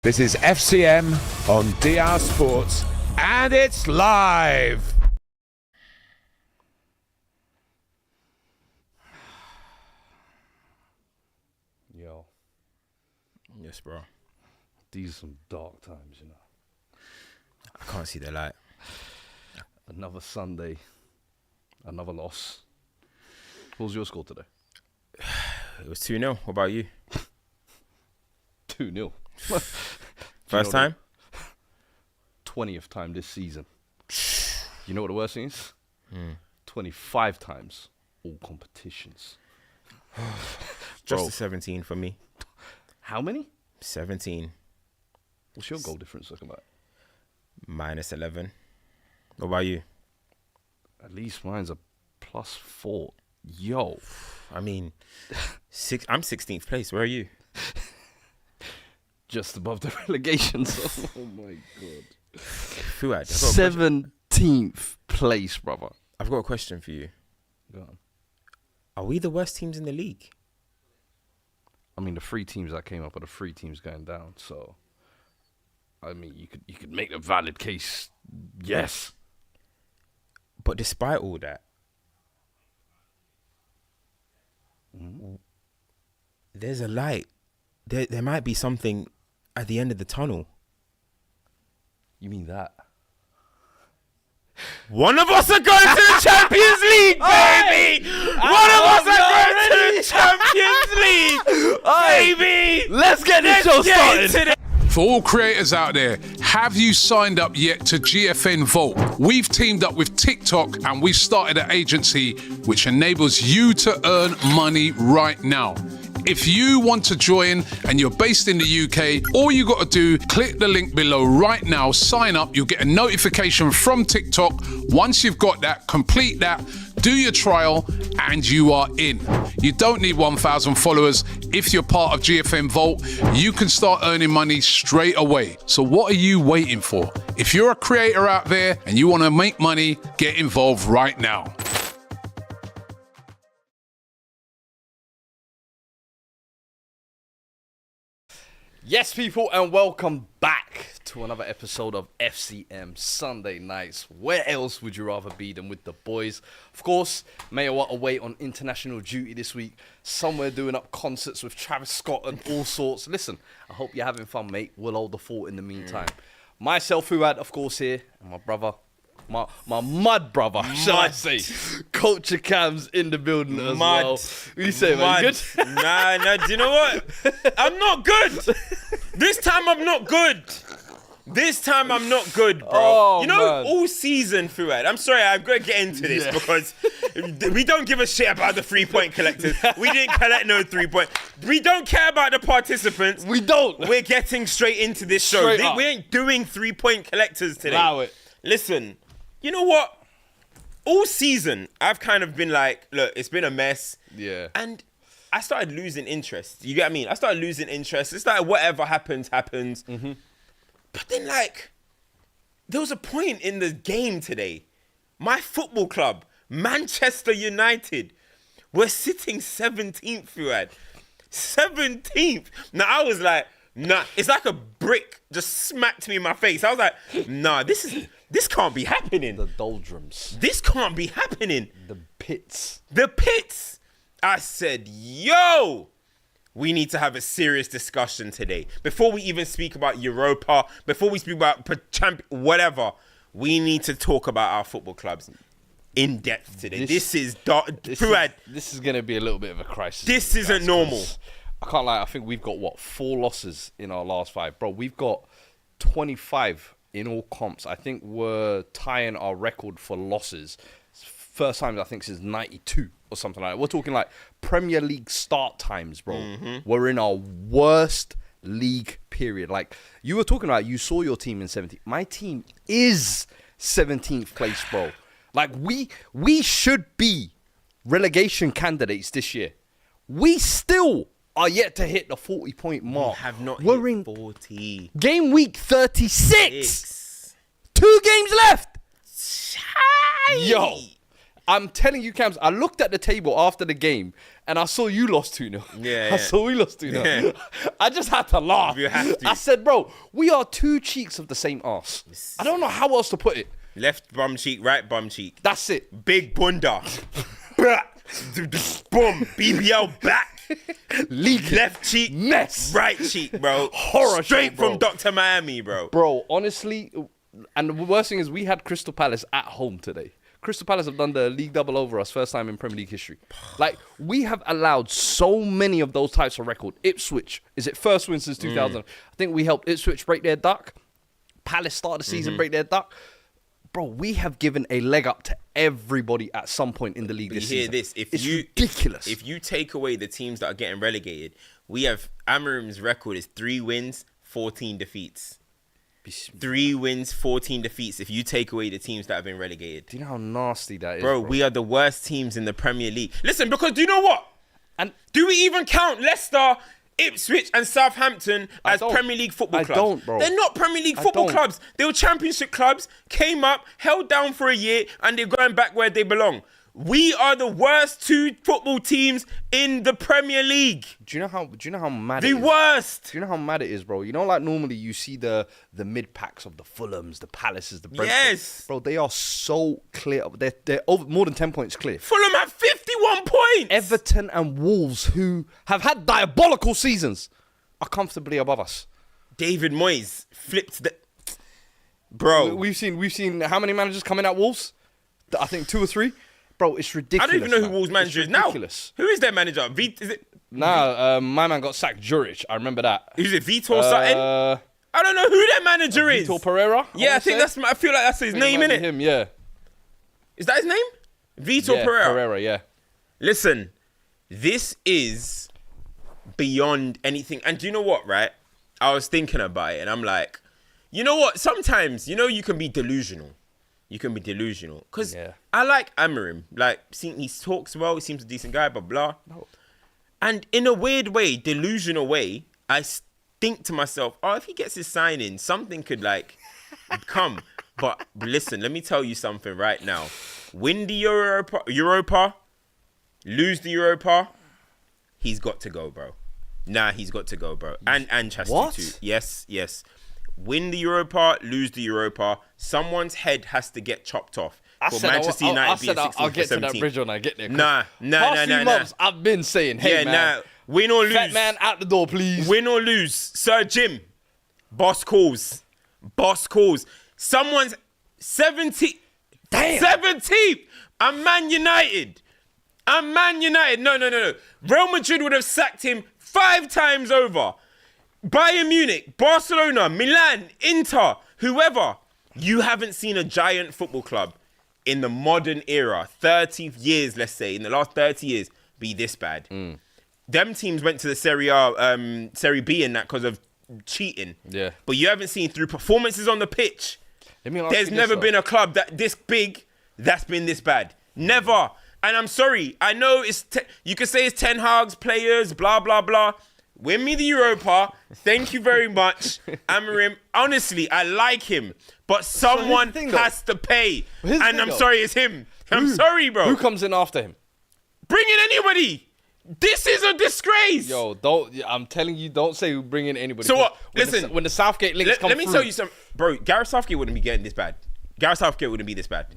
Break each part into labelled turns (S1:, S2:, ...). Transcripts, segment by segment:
S1: This is FCM on DR Sports, and it's live.
S2: Yo.
S3: Yes, bro.
S2: These are some dark times, you know.
S3: I can't see the light.
S2: Another Sunday. Another loss. What was your score today?
S3: It was 2-0. What about you?
S2: 2-0.
S3: First time?
S2: 20th time this season. You know what the worst thing is? 25 times all competitions.
S3: Just
S2: Bro.
S3: a 17 for me.
S2: How many?
S3: 17.
S2: What's your goal difference looking like?
S3: Minus 11. What about you?
S2: At least mine's a +4. Yo.
S3: I mean, I'm 16th place. Where are you?
S2: Just above the relegation zone. Oh my God.
S3: Fuad,
S2: 17th place, brother.
S3: I've got a question for you.
S2: Go on.
S3: Are we the worst teams in the league?
S2: I mean, the 3 teams that came up are the 3 teams going down. So, I mean, you could make a valid case. Yes.
S3: But despite all that, there's a light. There might be something at the end of the tunnel.
S2: You mean that?
S3: One of us are going to the Champions League, baby! One of us are going to the Champions League, baby!
S2: Let's get this show started.
S4: For all creators out there, have you signed up yet to GFN Vault? We've teamed up with TikTok and we've started an agency which enables you to earn money right now. If you want to join and you're based in the UK, all you got to do, click the link below right now, sign up, you'll get a notification from TikTok. Once you've got that, complete that, do your trial, and you are in. You don't need 1,000 followers. If you're part of GFM Vault, you can start earning money straight away. So what are you waiting for? If you're a creator out there and you want to make money, get involved right now.
S2: Yes, people, and welcome back to another episode of FCM Sunday Nights. Where else would you rather be than with the boys? Of course, Mayo are away on international duty this week, somewhere doing up concerts with Travis Scott and all sorts. Listen, I hope you're having fun, mate. We'll hold the fort in the meantime. Myself, Fuad, of course, here, and my brother, my mud brother, shall I say. Culture Cam's in the building as well. What do you say, man? You good?
S3: Nah, do you know what? I'm not good. This time I'm not good. Bro.
S2: Oh,
S3: you know,
S2: man.
S3: all season, Fuad. I'm sorry, I'm going to get into this because we don't give a shit about the 3-point collectors. We didn't collect no 3-point. We don't care about the participants.
S2: We don't.
S3: We're getting straight into this show.
S2: Straight up.
S3: We ain't doing 3-point collectors today.
S2: Allow it.
S3: Listen, you know what? All season, I've kind of been like, look, it's been a mess.
S2: Yeah.
S3: And I started losing interest. You get what I mean? I started losing interest. It's like whatever happens.
S2: Mm-hmm.
S3: But then, like, there was a point in the game today. My football club, Manchester United, were sitting 17th, Fuad. 17th. Now, I was like, nah. It's like a brick just smacked me in my face. I was like, nah, this can't be happening.
S2: The doldrums.
S3: This can't be happening.
S2: The pits.
S3: The pits. I said, yo, we need to have a serious discussion today. Before we even speak about Europa, before we speak about whatever, we need to talk about our football clubs in depth today. This is
S2: going to be a little bit of a crisis.
S3: This isn't normal.
S2: I can't lie. I think we've got, 4 losses in our last 5. Bro, we've got 25 in all comps. I think we're tying our record for losses. First time, I think, since 92 or something like that. We're talking like Premier League start times, bro. Mm-hmm. We're in our worst league period. Like, you were talking about, you saw your team in 17th. My team is 17th place, bro. Like, we should be relegation candidates this year. We still are yet to hit the 40-point mark.
S3: We have not
S2: We're
S3: hit
S2: in
S3: 40.
S2: Game week 36. 2 games left. Yo. I'm telling you, Cams, I looked at the table after the game and I saw you lost 2-0.
S3: Yeah.
S2: I saw we lost 2-0.
S3: Yeah.
S2: I just had to laugh.
S3: You have to.
S2: I said, bro, we are two cheeks of the same arse. I don't know how else to put it.
S3: Left bum cheek, right bum cheek.
S2: That's it.
S3: Big bunda. Boom. BBL back.
S2: Leak.
S3: Left cheek.
S2: Mess.
S3: Right cheek, bro.
S2: Horror
S3: Straight
S2: show, bro.
S3: from Dr. Miami, bro.
S2: Bro, honestly, and the worst thing is we had Crystal Palace at home today. Crystal Palace have done the league double over us, first time in Premier League history. Like, we have allowed so many of those types of record. Ipswich, is it first win since 2000? I think we helped Ipswich break their duck. Palace started the season, break their duck. Bro, we have given a leg up to everybody at some point in the league this season.
S3: This.
S2: It's ridiculous.
S3: If you take away the teams that are getting relegated, we have Amorim's record is 3 wins, 14 defeats. 3 wins, 14 defeats if you take away the teams that have been relegated.
S2: Do you know how nasty that is,
S3: Bro, we are the worst teams in the Premier League. Listen, because do you know what?
S2: And
S3: do we even count Leicester, Ipswich and Southampton as
S2: don't.
S3: Premier League football
S2: I
S3: clubs?
S2: don't, bro.
S3: They're not Premier League football
S2: don't.
S3: clubs. They were Championship clubs, came up, held down for a year, and they're going back where they belong. We are the worst 2 football teams in the Premier League.
S2: Do you know how mad
S3: The
S2: it is?
S3: worst.
S2: Do you know how mad it is, bro? You know, like normally you see the mid packs of the Fulhams, the Palaces, the Brentford.
S3: Yes.
S2: Bro, they are so clear. They're over more than 10 points clear.
S3: Fulham have 51 points.
S2: Everton and Wolves, who have had diabolical seasons, are comfortably above us.
S3: David Moyes flipped the... Bro.
S2: We've seen how many managers coming at Wolves? I think 2 or 3. Bro, it's ridiculous.
S3: I don't even know who
S2: man.
S3: Wolves' manager
S2: It's
S3: is now.
S2: ridiculous.
S3: Who is their manager? Is it...
S2: Nah, my man got sacked, Juric. I remember that.
S3: Is it Vitor something? I don't know who their manager is.
S2: Vitor Pereira?
S3: Yeah, I think I feel like that's his name, innit?
S2: Him, yeah.
S3: Is that his name? Vitor Pereira.
S2: Pereira, yeah.
S3: Listen, this is beyond anything. And do you know what, right? I was thinking about it and I'm like, you know what? Sometimes, you can be delusional. You can be delusional. Because I like Amorim. Like, he talks well. He seems a decent guy, blah, blah. No. And in a weird way, delusional way, I think to myself, if he gets his sign in, something could, like, come. But listen, let me tell you something right now. Win the Europa, lose the Europa, he's got to go, bro. He's got to go, bro. And Ange has to too. Yes. Win the Europa, lose the Europa. Someone's head has to get chopped off. Manchester United being 16
S2: I'll get
S3: for
S2: to that
S3: 17.
S2: bridge when I get there.
S3: Nah.
S2: Months, I've been saying, hey, man.
S3: Win or lose.
S2: Fat man out the door, please.
S3: Win or lose. Sir Jim. Boss calls. Someone's 17th.
S2: Damn.
S3: 17th. I'm Man United. No. Real Madrid would have sacked him 5 times over. Bayern Munich, Barcelona, Milan, Inter, whoever. You haven't seen a giant football club in the modern era, 30 years, let's say, in the last 30 years, be this bad. Them teams went to the Serie B and that because of cheating.
S2: Yeah.
S3: But you haven't seen through performances on the pitch. There's never been a club this big that's been this bad. Never. And I'm sorry. I know you could say it's Ten Hag's players, blah, blah, blah. Win me the Europa. Thank you very much, Amorim. Honestly, I like him. But someone has to pay. And I'm sorry, it's him. I'm sorry, bro.
S2: Who comes in after him?
S3: Bring in anybody. This is a disgrace.
S2: Yo, I'm telling you, don't say bring in anybody.
S3: So what?
S2: Listen, when the Southgate links come
S3: let me
S2: through,
S3: tell you something. Bro, Gareth Southgate wouldn't be getting this bad. Gareth Southgate wouldn't be this bad.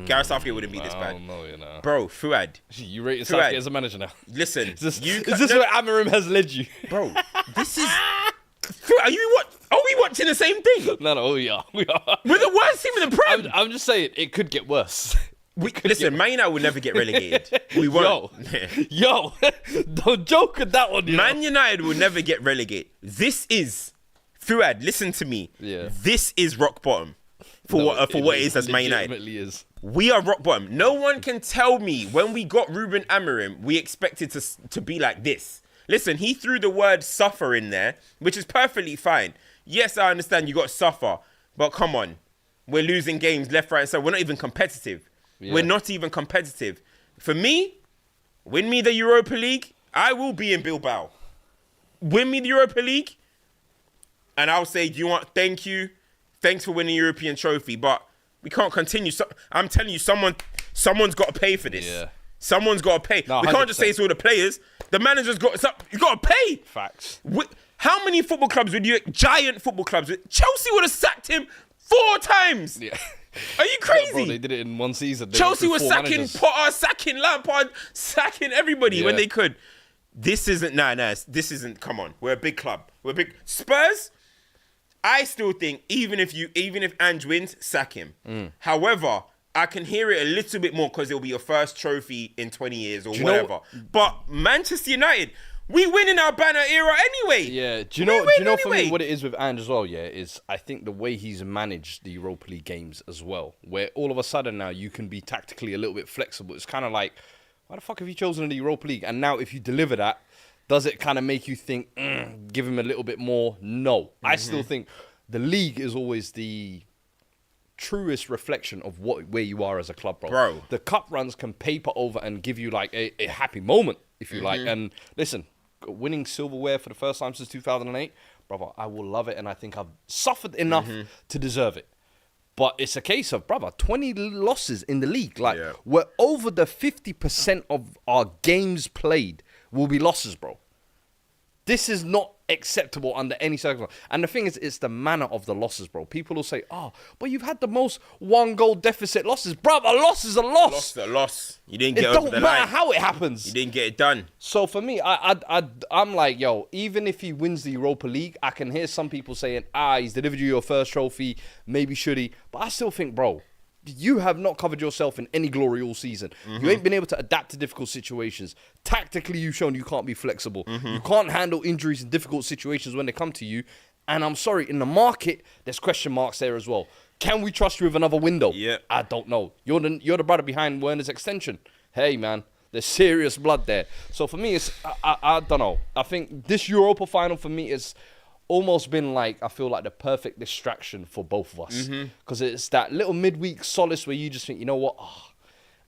S3: Gareth Southgate wouldn't be this bad.
S2: I don't know, you know.
S3: Bro, Fuad.
S2: You rate Southgate as a manager now.
S3: Listen.
S2: Is this where Amorim has led you?
S3: Bro, this is... Are we watching the same thing?
S2: No, we are.
S3: We're the worst team in the Prem.
S2: I'm just saying, it could get worse.
S3: Listen, Man United will never get relegated. We won't.
S2: Yo, don't joke with that one,
S3: Man United will never get relegated. This is... Fuad, listen to me.
S2: Yeah.
S3: This is rock bottom. For what it is as Man United.
S2: Is.
S3: We are rock bottom. No one can tell me when we got Ruben Amorim, we expected to be like this. Listen, he threw the word suffer in there, which is perfectly fine. Yes, I understand you got to suffer, but come on. We're losing games left, right, and center. We're not even competitive. Yeah. We're not even competitive. For me, win me the Europa League, I will be in Bilbao. Win me the Europa League, and I'll say, thank you. Thanks for winning the European trophy, but we can't continue. So, I'm telling you, someone someone's got to pay for this.
S2: Yeah.
S3: Someone's got to pay.
S2: No,
S3: we can't just say it's all the players. The manager's got to pay.
S2: Facts.
S3: How many football clubs giant football clubs, Chelsea would have sacked him 4 times.
S2: Yeah.
S3: Are you crazy?
S2: Bro, they did it in one season.
S3: Chelsea was sacking Potter, sacking Lampard, sacking everybody when they could. This isn't, this isn't, come on. We're a big club. We're big. Spurs, I still think, even if Ange wins, sack him. However, I can hear it a little bit more because it'll be your first trophy in 20 years or whatever. But Manchester United, we win in our banner era anyway.
S2: Yeah. Do you know for me what it is with Ange as well, is I think the way he's managed the Europa League games as well, where all of a sudden now you can be tactically a little bit flexible. It's kind of like, why the fuck have you chosen the Europa League? And now if you deliver that, does it kind of make you think, give him a little bit more? No. I still think the league is always the truest reflection of where you are as a club, bro. The cup runs can paper over and give you like a happy moment, if you like. And listen, winning silverware for the first time since 2008, brother, I will love it. And I think I've suffered enough to deserve it. But it's a case of, brother, 20 losses in the league. Like, we're over the 50% of our games played will be losses, bro. This is not acceptable under any circumstance. And the thing is, it's the manner of the losses, bro. People will say, but you've had the most 1-goal deficit losses. Brother, a loss is a loss.
S3: A loss. You didn't get over the line.
S2: It don't matter how it happens.
S3: You didn't get it done.
S2: So for me, I'm like, yo, even if he wins the Europa League, I can hear some people saying, he's delivered you your first trophy, maybe should he? But I still think, bro, you have not covered yourself in any glory all season. You ain't been able to adapt to difficult situations. Tactically, you've shown you can't be flexible. You can't handle injuries in difficult situations when they come to you. And I'm sorry, in the market, there's question marks there as well. Can we trust you with another window?
S3: Yeah.
S2: I don't know. You're the brother behind Werner's extension. Hey, man, there's serious blood there. So for me, it's I don't know. I think this Europa final for me is almost been like, I feel like the perfect distraction for both of us. Because it's that little midweek solace where you just think, you know what?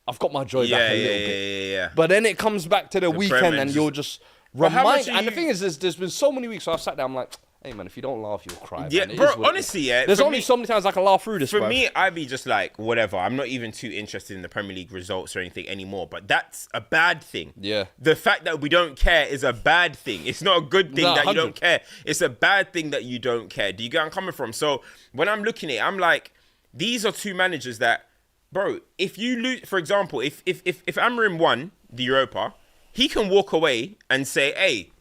S2: I've got my joy back a little bit.
S3: Yeah.
S2: But then it comes back to the weekend and you're just reminded. And the thing is, there's been so many weeks where I've sat there, I'm like, hey, man, if you don't laugh, you'll cry.
S3: Yeah,
S2: man.
S3: bro, honestly,
S2: There's only so many times I can laugh through this,
S3: For
S2: bro.
S3: me, I'd be just like, whatever. I'm not even too interested in the Premier League results or anything anymore. But that's a bad thing.
S2: Yeah.
S3: The fact that we don't care is a bad thing. It's not a good thing that
S2: 100.
S3: you don't care. It's a bad thing that you don't care. Do you get where I'm coming from? So when I'm looking at it, I'm like, these are two managers that, bro, if you lose, for example, if Amorim won the Europa, he can walk away and say, hey,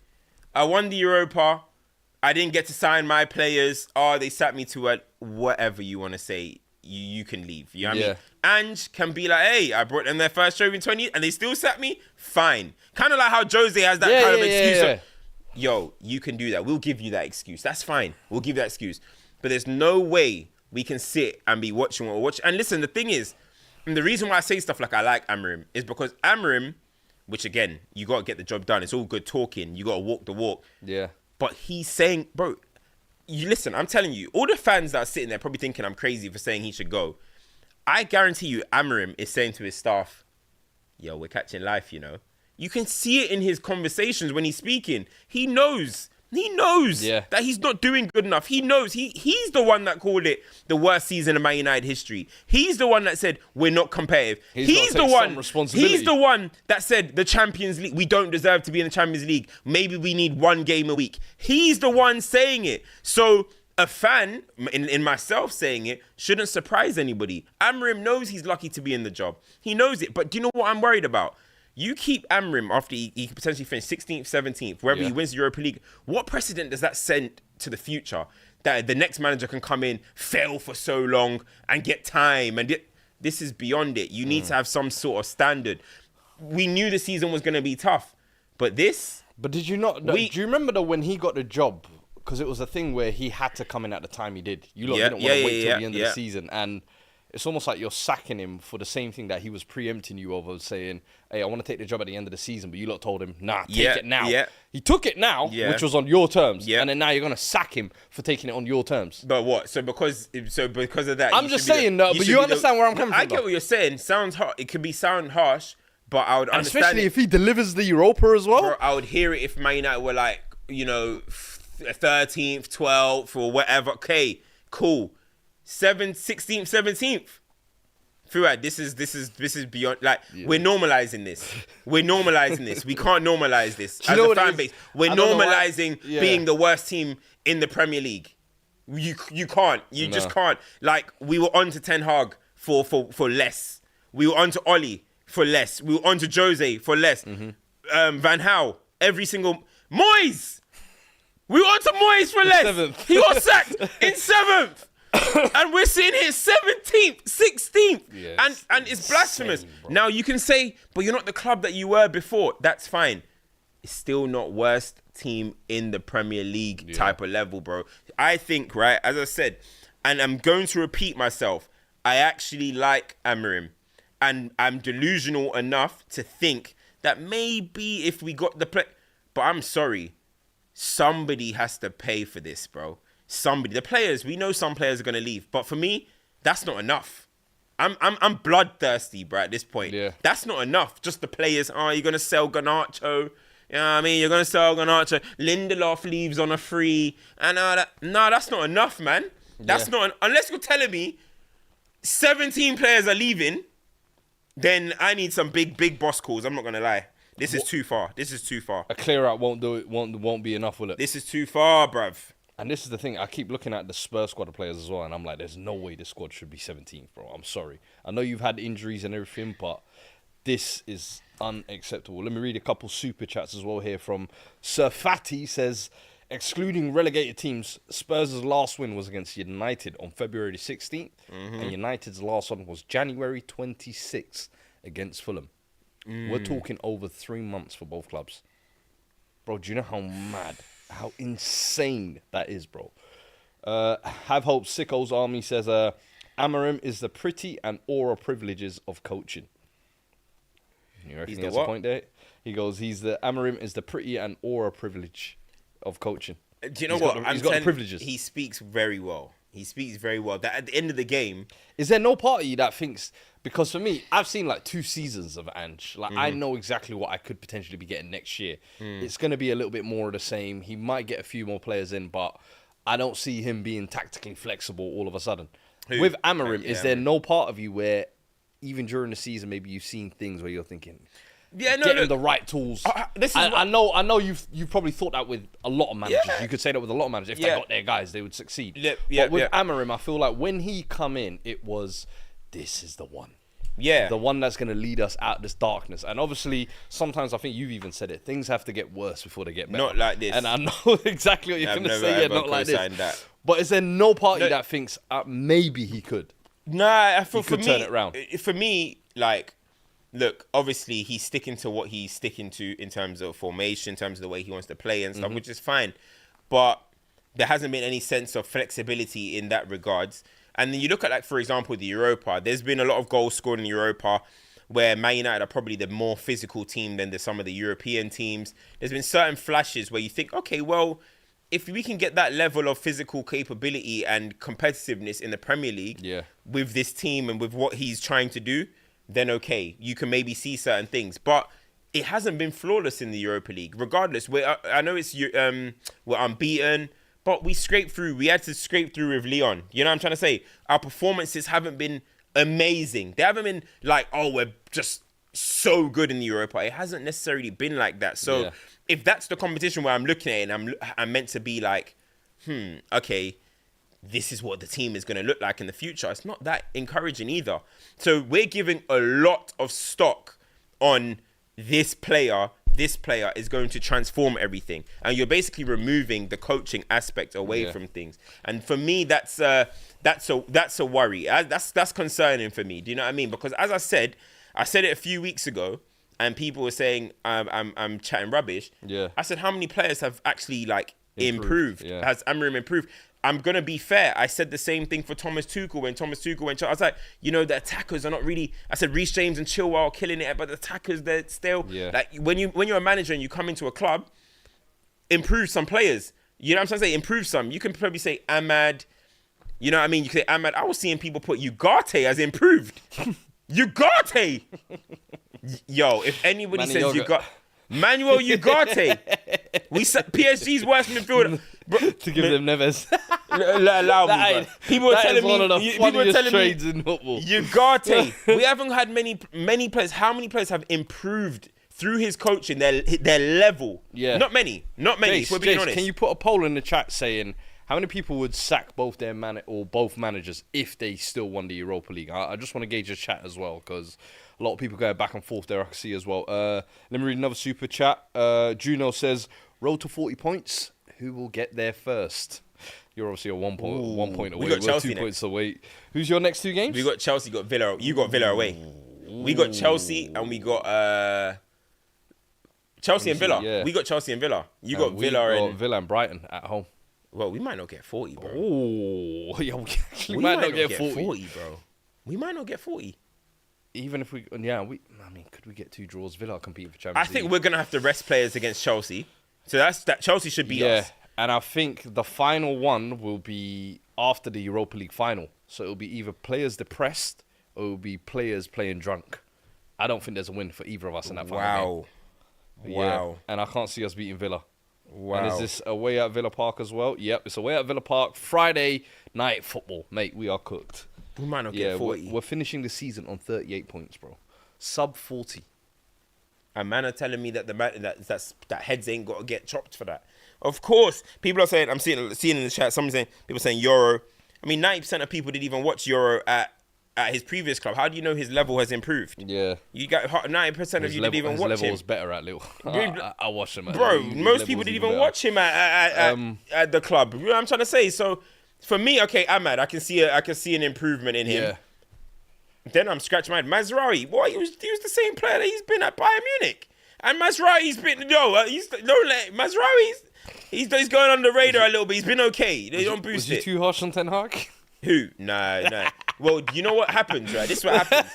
S3: I won the Europa. I didn't get to sign my players. They sat me to whatever you want to say. You can leave. You know what I mean? Ange can be like, hey, I brought them their first trophy in 20 and they still sat me. Fine. Kind of like how Jose has that kind of excuse.
S2: Yeah.
S3: Yo, you can do that. We'll give you that excuse. That's fine. We'll give you that excuse. But there's no way we can sit and be watching what we're watching. And listen, the thing is, and the reason why I say stuff like I like Amorim is because Amorim, which again, you got to get the job done. It's all good talking. You got to walk the walk.
S2: Yeah.
S3: But he's saying, bro, you listen, I'm telling you, all the fans that are sitting there probably thinking I'm crazy for saying he should go. I guarantee you, Amorim is saying to his staff, yo, we're catching life, you know. You can see it in his conversations when he's speaking. He knows that he's not doing good enough. He knows. He's the one that called it the worst season of Man United history. He's the one that said we're not competitive. He's the one that said the Champions League, we don't deserve to be in the Champions League. Maybe we need one game a week. He's the one saying it. So a fan, in myself saying it, shouldn't surprise anybody. Amorim knows he's lucky to be in the job. He knows it. But do you know what I'm worried about? You keep Amorim after he potentially finished 16th, 17th, wherever he wins the Europa League. What precedent does that send to the future? That the next manager can come in, fail for so long, and get time. And this is beyond it. You need to have some sort of standard. We knew the season was going to be tough. But this...
S2: But did you not... do you remember though when he got the job? Because it was a thing where he had to come in at the time he did. You lot didn't want to wait till the end of the season. And... it's almost like you're sacking him for the same thing that he was preempting you over, saying, hey, I want to take the job at the end of the season, but you lot told him, nah, take it now. Yeah. He took it now, which was on your terms, and then now you're going to sack him for taking it on your terms.
S3: But what? So because of that...
S2: I'm just saying, but you understand where I'm coming from.
S3: I get what you're saying. Sounds hard. It could sound harsh, but I would understand
S2: especially if he delivers the Europa as well.
S3: Bro, I would hear it if Man United were like, 13th, 12th, or whatever. Okay, cool. 16th, 17th. Fuad, this is beyond. Like, we're normalizing this. We're normalizing this. We can't normalize this as a fan base. We're normalizing being the worst team in the Premier League. You can't. You just can't. Like, we were on to Ten Hag for less. We were on to Oli for less. We were on to Jose for less. Van Gaal, every single Moyes. We were on to Moyes for less.
S2: 7th.
S3: He got sacked in 7th. And we're sitting here 17th, 16th.
S2: Yes,
S3: and it's blasphemous.
S2: insane, bro.
S3: Now you can say, but you're not the club that you were before. That's fine. It's still not worst team in the Premier League type of level, bro. I think, right, as I said, and I'm going to repeat myself, I actually like Amorim. And I'm delusional enough to think that maybe if we got the play... But I'm sorry. Somebody has to pay for this, bro. Somebody. The players, we know some players are going to leave. But for me, that's not enough. I'm bloodthirsty, bro, at this point.
S2: Yeah.
S3: That's not enough. Just the players, you're going to sell Garnacho. You know what I mean? You're going to sell Garnacho. Lindelof leaves on a free. And that's not enough, man. That's not... Unless you're telling me 17 players are leaving, then I need some big boss calls. I'm not going to lie. This is too far. This is too far.
S2: A clear out won't do it. Won't be enough, will it?
S3: This is too far, bruv.
S2: And this is the thing. I keep looking at the Spurs squad of players as well, and I'm like, there's no way this squad should be 17th, bro. I'm sorry. I know you've had injuries and everything, but this is unacceptable. Let me read a couple super chats as well here from Sir Fatty. Says, excluding relegated teams, Spurs' last win was against United on February 16th, and United's last one was January 26th against Fulham. We're talking over 3 months for both clubs. Bro, do you know how mad, how insane that is, bro? Have Hope Sicko's Army says, Amorim is the pretty and aura privileges of coaching. You reckon he has a point there? He goes, Amorim is the pretty and aura privilege of coaching.
S3: Do you know what?
S2: He's got the privileges.
S3: He speaks very well. He speaks very well. That at the end of the game...
S2: Is there no party that thinks... Because for me, I've seen like 2 seasons of Ange. Like, I know exactly what I could potentially be getting next year. It's going to be a little bit more of the same. He might get a few more players in, but I don't see him being tactically flexible all of a sudden. With Amorim, is there no part of you where, even during the season, maybe you've seen things where you're thinking... getting the right tools. I know you've probably thought that with a lot of managers. You could say that with a lot of managers. If they got their guys, they would succeed. But with Amorim, I feel like when he come in, it was, this is the one. Yeah. The one that's going to lead us out of this darkness. And obviously, sometimes I think you've even said it, things have to get worse before they get better.
S3: Not like this.
S2: And I know exactly what you're going to say. Not like this.
S3: That.
S2: But is there no party that thinks maybe he could?
S3: Nah, for
S2: me, turn it around.
S3: For me, like... Look, obviously, he's sticking to what he's sticking to in terms of formation, in terms of the way he wants to play and stuff, which is fine. But there hasn't been any sense of flexibility in that regards. And then you look at, like, for example, the Europa. There's been a lot of goals scored in the Europa where Man United are probably the more physical team than some of the European teams. There's been certain flashes where you think, okay, well, if we can get that level of physical capability and competitiveness in the Premier League with this team and with what he's trying to do, then okay, you can maybe see certain things. But it hasn't been flawless in the Europa League. Regardless, I know we're unbeaten, but we scraped through. We had to scrape through with Lyon. You know what I'm trying to say? Our performances haven't been amazing. They haven't been like, oh, we're just so good in the Europa. It hasn't necessarily been like that. So if that's the competition where I'm looking at it and I'm meant to be like, okay, this is what the team is going to look like in the future. It's not that encouraging either. So we're giving a lot of stock on this player. This player is going to transform everything. And you're basically removing the coaching aspect away from things. And for me, that's a worry. That's concerning for me. Do you know what I mean? Because as I said it a few weeks ago, and people were saying I'm chatting rubbish. Yeah. I said, how many players have actually like improved? Has Amorim improved? I'm going to be fair. I said the same thing for Thomas Tuchel when Thomas Tuchel went. I was like, the attackers are not really... I said Reece James and Chilwell are killing it, but the attackers, they're still... Like, when you're a manager and you come into a club, improve some players. You know what I'm trying to say? Improve some. You can probably say Ahmad. You know what I mean? You can say Ahmad. I was seeing people put Ugarte as improved. Ugarte! Yo, if anybody says Ugarte... Manuel Ugarte. PSG's worst midfielder.
S2: to give them Neves.
S3: Allow me, bro. People were telling
S2: one of the
S3: me. People were
S2: funniest
S3: telling
S2: trades
S3: me.
S2: in football.
S3: Ugarte. We haven't had many players. How many players have improved through his coaching? Their level.
S2: Yeah.
S3: Not many. If we're being honest.
S2: Can you put a poll in the chat saying how many people would sack both their both managers if they still won the Europa League? I just want to gauge the chat as well, because a lot of people go back and forth there. I can see as well. Let me read another super chat. Juno says, road to 40 points. Who will get there first? You're obviously one point away.
S3: We got Chelsea
S2: 2 points away. Who's your next two games?
S3: We got Chelsea, got Villa. You got Villa away. We got Chelsea and we got Chelsea and Villa.
S2: Yeah.
S3: We got Chelsea and Villa. You got Villa and
S2: Villa and Brighton at home.
S3: Well, we might not get 40, bro.
S2: Oh, yeah, we actually
S3: We
S2: might not get 40.
S3: bro. We might not get 40.
S2: Even if could we get 2 draws? Villa competing for
S3: I
S2: Champions League.
S3: think we're gonna have to rest players against Chelsea. So that Chelsea should beat us.
S2: And I think the final one will be after the Europa League final. So it'll be either players depressed or it'll be players playing drunk. I don't think there's a win for either of us in that final game.
S3: Wow.
S2: Yeah. And I can't see us beating Villa.
S3: Wow.
S2: And is this away at Villa Park as well? Yep, it's away at Villa Park. Friday night football. Mate, we are cooked.
S3: We might not get 40.
S2: We're finishing the season on 38 points, bro. Sub 40.
S3: And man are telling me that that heads ain't got to get chopped for that. Of course, people are saying, I'm seeing in the chat, people saying Euro. I mean, 90% of people didn't even watch Euro at his previous club. How do you know his level has improved?
S2: Yeah.
S3: You got 90% of you didn't even watch him.
S2: His level was better at Lille. I watched him.
S3: Bro, most people didn't even watch him at the club. You know what I'm trying to say? So, for me, okay, Ahmad, I can see an improvement in him.
S2: Yeah.
S3: Then I'm scratching my head. Mazraoui, boy, he was the same player that he's been at Bayern Munich. And Mazraoui's been he's going under the radar a little bit. He's been okay. They don't boost
S2: Was you
S3: it.
S2: too harsh on Ten Hag?
S3: Who? No. Well, you know what happens, right? This is what happens.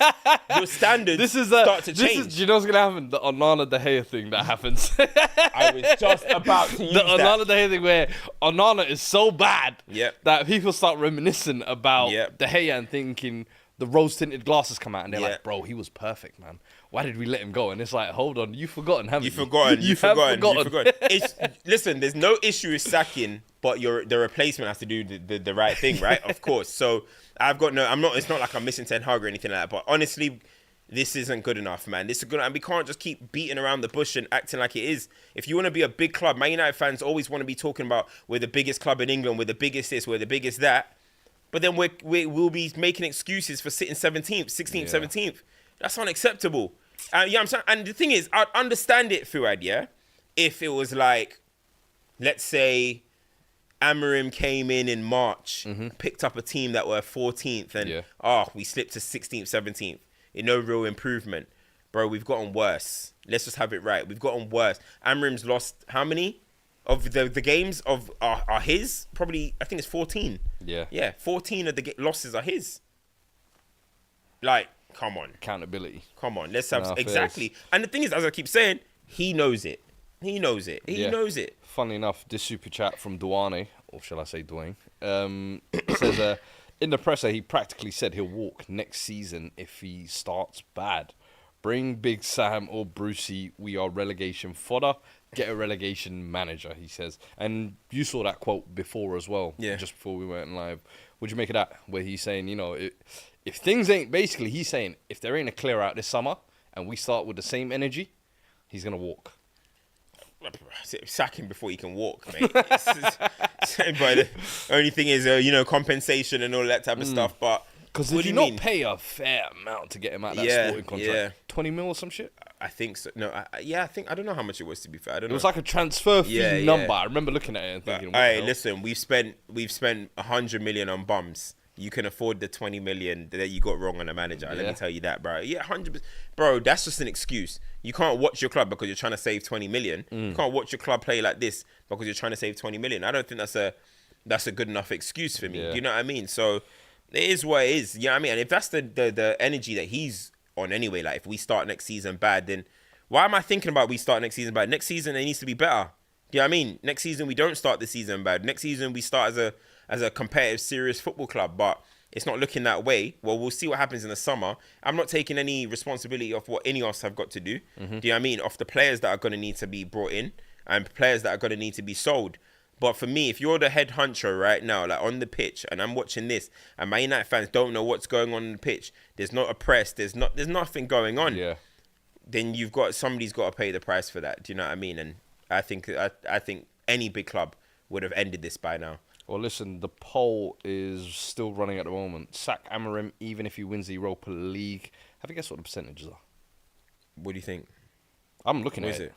S3: Your standards start to change.
S2: Do you know what's gonna happen? The Onana De Gea thing that happens.
S3: I was just about to use
S2: the
S3: that.
S2: Onana De Gea thing where Onana is so bad
S3: Yep.
S2: that people start reminiscing about
S3: Yep.
S2: De Gea and thinking the rose-tinted glasses come out and they're
S3: Yeah.
S2: like, bro, he was perfect, man. Why did we let him go? And it's like, hold on, you've forgotten, haven't you?
S3: You've forgotten. Listen, there's no issue with sacking, but the replacement has to do the right thing, right? Of course. So it's not like I'm missing Ten Hag or anything like that, but honestly, this isn't good enough, man. This is good, and we can't just keep beating around the bush and acting like it is. If you want to be a big club, Man United fans always want to be talking about we're the biggest club in England, we're the biggest this, we're the biggest that. But then we'll be making excuses for sitting 17th, 16th, 17th. That's unacceptable. I'm saying, and the thing is, I'd understand it, Fuad, yeah? If it was like, let's say, Amorim came in March, picked up a team that were 14th, and we slipped to 16th, 17th. No real improvement. Bro, we've gotten worse. Let's just have it right. We've gotten worse. Amorim's lost how many? Of the games are his, probably, I think it's 14. Yeah, 14 of the losses are his. Like, come on.
S2: Accountability.
S3: Come on, let's have... exactly. And the thing is, as I keep saying, he knows it. He knows it.
S2: Funnily enough, this super chat from Duane, or shall I say Dwayne, says, in the presser, he practically said he'll walk next season if he starts bad. Bring Big Sam or Brucey. We are relegation fodder. Get a relegation manager, he says. And you saw that quote before as well, just before we went live. What'd you make of that? Where he's saying, if things ain't... Basically, he's saying, if there ain't a clear out this summer and we start with the same energy, he's going to walk.
S3: Sack him before he can walk, mate. But the only thing is, compensation and all that type of stuff. But
S2: because did you not pay a fair amount to get him out of that sporting contract? 20 mil or some shit?
S3: I think so. No, I don't know how much it was, to be fair. I don't know.
S2: It was like a transfer fee number. I remember looking at it and thinking,
S3: hey, listen, we've spent 100 million on bums. You can afford the 20 million that you got wrong on a manager. Let me tell you that, bro. Yeah, 100%. Bro, that's just an excuse. You can't watch your club because you're trying to save 20 million. You can't watch your club play like this because you're trying to save 20 million. I don't think that's a good enough excuse for me. Do you know what I mean? So it is what it is. You know what I mean? And if that's the energy that he's on anyway, like if we start next season bad, then why am I thinking about we start next season bad? Next season it needs to be better. Do you know what I mean? Next season we don't start the season bad. Next season we start as a competitive, serious football club, but it's not looking that way. Well, we'll see what happens in the summer. I'm not taking any responsibility of what any of us have got to do. Do you know what I mean? Of the players that are going to need to be brought in and players that are going to need to be sold. But for me, if you're the head honcho right now, like on the pitch, and I'm watching this, and Man United fans don't know what's going on the pitch, there's not a press, there's nothing going on.
S2: Yeah.
S3: Then somebody's got to pay the price for that. Do you know what I mean? And I think any big club would have ended this by now.
S2: Well, listen, the poll is still running at the moment. Sack Amorim, even if he wins the Europa League. Have you guessed what the percentages are?
S3: What do you think?
S2: I'm looking
S3: What
S2: at
S3: is
S2: it.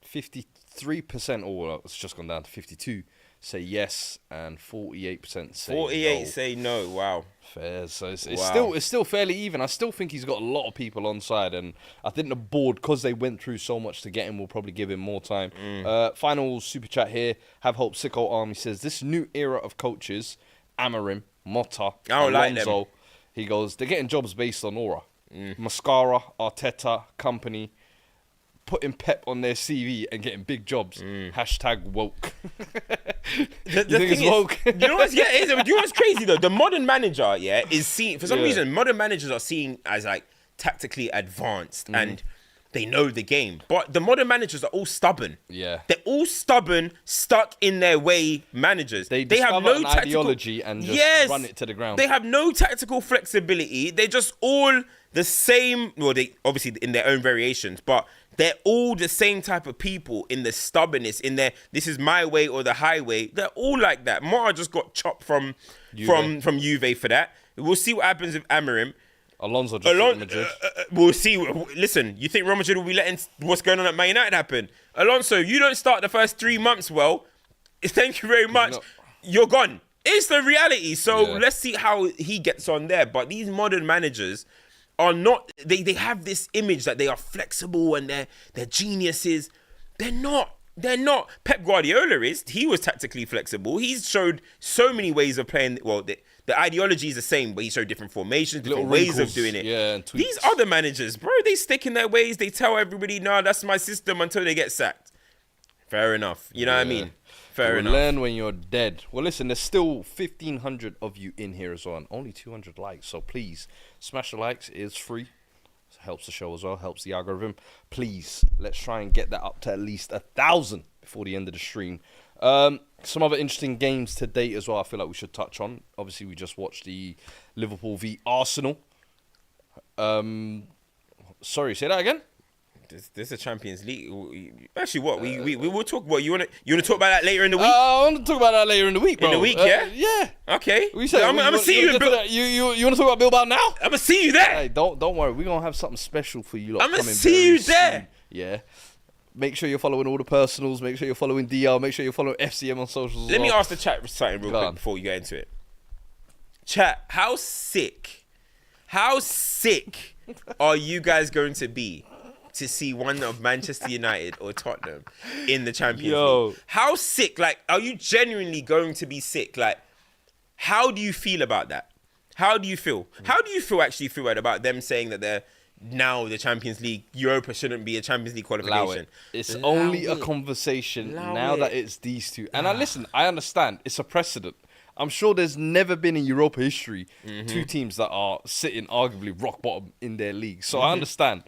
S2: 53%, or it's just gone down to 52, say yes, and 48% say
S3: 48
S2: no.
S3: say no. Wow.
S2: Fair. So it's
S3: Wow.
S2: still fairly even. I still think he's got a lot of people on side, and I think the board, because they went through so much to get him, will probably give him more time. Final super chat here. Have Hope Sicko Army says, this new era of coaches, Amorim, Motta,
S3: I don't like them.
S2: Alonso, he goes, they're getting jobs based on aura. Mascara, Arteta, company, putting Pep on their CV and getting big jobs. Hashtag woke.
S3: The
S2: You think
S3: thing
S2: it's
S3: is,
S2: woke?
S3: you know what's, yeah, it is. Do you know what's crazy though? The modern manager, is seen, for some
S2: Yeah.
S3: reason, modern managers are seen as like tactically advanced and they know the game. But the modern managers are all stubborn.
S2: Yeah.
S3: They're all stubborn, stuck in their way managers.
S2: They
S3: have
S2: discover
S3: no
S2: an
S3: tactical
S2: ideology and just run it to the ground.
S3: They have no tactical flexibility. They're just all the same. Well, they obviously in their own variations, but they're all the same type of people in the stubbornness, in their this is my way or the highway. They're all like that. Mara just got chopped from Juve for that. We'll see what happens with Amorim.
S2: Alonso just took Madrid.
S3: We'll see. Listen, you think Real Madrid will be letting what's going on at Man United happen? Alonso, you don't start the first 3 months well. Thank you very much. You're gone. It's the reality. So let's see how he gets on there. But these modern managers are not. They have this image that they are flexible and they're geniuses. They're not. They're not. Pep Guardiola is. He was tactically flexible. He's showed so many ways of playing. Well, the ideology is the same, but he showed different formations, different ways of doing it.
S2: Yeah, and tweaks.
S3: These other managers, bro, they stick in their ways. They tell everybody, no, that's my system until they get sacked. Fair enough. You know what I mean? Fair enough.
S2: Learn when you're dead. Well, listen, there's still 1,500 of you in here as well, and only 200 likes. So please, smash the likes. It is free. It helps the show as well, helps the algorithm. Please, let's try and get that up to at least 1,000 before the end of the stream. Some other interesting games to date as well I feel like we should touch on. Obviously, we just watched the Liverpool v Arsenal. Sorry, say that again?
S3: This is a Champions League. Actually, what we will talk. What you want to talk about that later in the week?
S2: I want to talk about that later in the week, bro.
S3: In the week, yeah.
S2: Yeah.
S3: Okay.
S2: We said,
S3: I'm gonna see you.
S2: You want to talk about Bilbao now?
S3: I'm gonna see you there.
S2: Hey, don't worry. We're gonna have something special for you.
S3: I'm gonna see you there.
S2: Soon. Yeah. Make sure you're following all the personals. Make sure you're following DL. Make sure you're following FCM on socials.
S3: Let me ask the chat something real quick
S2: on.
S3: before you get into it. Chat, how sick are you guys going to be to see one of Manchester United or Tottenham in the Champions League? How sick? Like, are you genuinely going to be sick? Like, how do you feel about that? How do you feel? How do you actually feel about them saying that they're now the Champions League, Europa shouldn't be a Champions League qualification?
S2: It's only a conversation now that it's these two. And listen, I understand. It's a precedent. I'm sure there's never been in Europa history two teams that are sitting arguably rock bottom in their league. So I understand.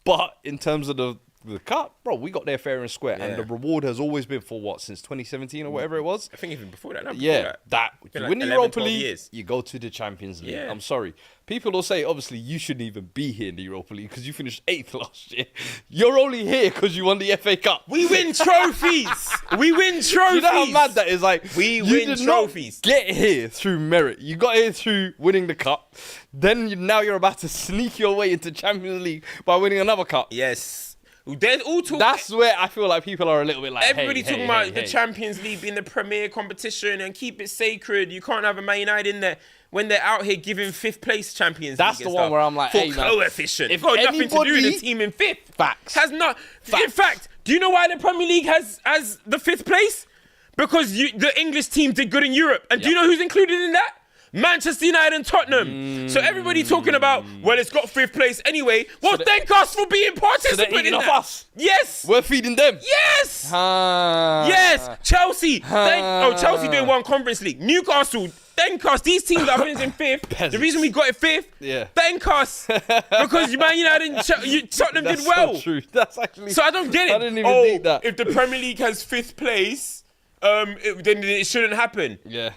S2: But in terms of the cup, bro, we got there fair and square. And the reward has always been for what, since 2017 or whatever it was?
S3: I think even before that. No,
S2: That
S3: It's
S2: you
S3: been
S2: win the
S3: 11,
S2: Europa
S3: 12
S2: League,
S3: years.
S2: you go to the Champions League.
S3: Yeah.
S2: I'm sorry. People will say, obviously, you shouldn't even be here in the Europa League because you finished 8th last year. You're only here because you won the FA Cup.
S3: We win trophies. We win trophies.
S2: You know how mad that is? Like,
S3: We
S2: you
S3: win
S2: did
S3: trophies.
S2: Not get here through merit. You got here through winning the cup. Then now you're about to sneak your way into Champions League by winning another cup.
S3: Yes. There's all talk.
S2: That's where I feel like people are a little bit like,
S3: Everybody
S2: hey,
S3: talking
S2: hey,
S3: about
S2: hey,
S3: the
S2: hey.
S3: Champions League being the premier competition and keep it sacred. You can't have a Man United in there when they're out here giving 5th place Champions
S2: That's
S3: League.
S2: the
S3: and
S2: one
S3: stuff
S2: where I'm like,
S3: for
S2: hey, man,
S3: coefficient.
S2: if
S3: It's got nothing to do with
S2: anybody-
S3: the team in 5th.
S2: Facts.
S3: Has not. In
S2: Facts.
S3: fact, do you know why the Premier League has the 5th place? Because the English team did good in Europe. And do you know who's included in that? Manchester United and Tottenham. So everybody talking about, well, it's got 5th place anyway. Well, thank us for being participant
S2: eating
S3: in
S2: off
S3: that.
S2: us.
S3: Yes.
S2: We're feeding them.
S3: Yes. Yes. Chelsea. Chelsea doing one Conference League. Newcastle. Thank us. These teams that are finishing 5th.
S2: Peasants.
S3: The reason we got it 5th. Thank us. Because Man United and Tottenham did well.
S2: So true. That's actually.
S3: So I don't get it.
S2: I didn't even think that.
S3: If the Premier League has 5th place, then it shouldn't happen.
S2: Yeah.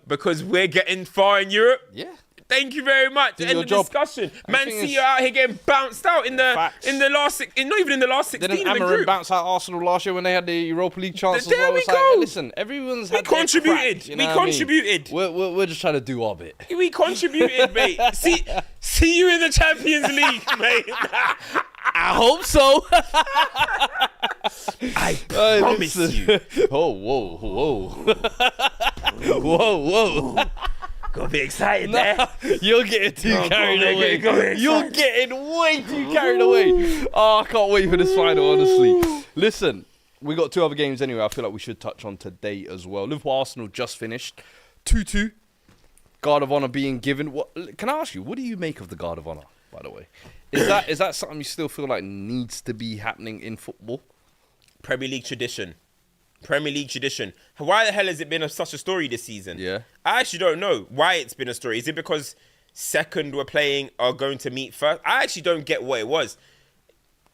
S3: Because we're getting far in Europe.
S2: Yeah.
S3: Thank you very much. End of discussion. Man City are out here getting bounced out in the last not even in the last 16
S2: Didn't
S3: in the
S2: Amorim
S3: group.
S2: bounce out Arsenal last year when they had the Europa League chance as
S3: There
S2: well?
S3: we
S2: It's like,
S3: go.
S2: listen, everyone's had
S3: contributed.
S2: Their crack,
S3: We contributed.
S2: We're just trying to do our bit.
S3: We contributed, mate. See you in the Champions League, mate.
S2: I hope so.
S3: I promise you.
S2: Oh, whoa. Whoa.
S3: Got a bit excited there.
S2: You're getting too carried away.
S3: Go
S2: You're getting way too carried away. Oh, I can't wait for this final, honestly. Listen, we got 2 other games anyway. I feel like we should touch on today as well. Liverpool Arsenal just finished 2-2. Guard of Honor being given. Can I ask you, what do you make of the Guard of Honor, by the way? Is that something you still feel like needs to be happening in football?
S3: Premier League tradition. Why the hell has it been such a story this season?
S2: Yeah.
S3: I actually don't know why it's been a story. Is it because second were playing are going to meet first? I actually don't get what it was.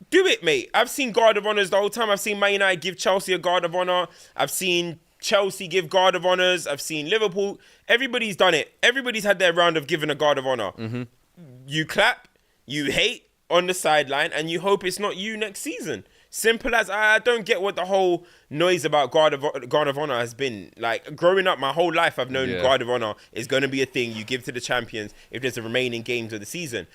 S3: Do it, mate. I've seen Guard of Honors the whole time. I've seen Man United give Chelsea a Guard of Honor. I've seen Chelsea give Guard of Honors. I've seen Liverpool. Everybody's done it. Everybody's had their round of giving a Guard of Honor.
S2: Mm-hmm.
S3: You clap, you hate on the sideline, and you hope it's not you next season. Simple as. I don't get what the whole noise about Guard of Honor has been. Like, growing up my whole life, I've known Guard of Honor is going to be a thing you give to the champions if there's the remaining games of the season.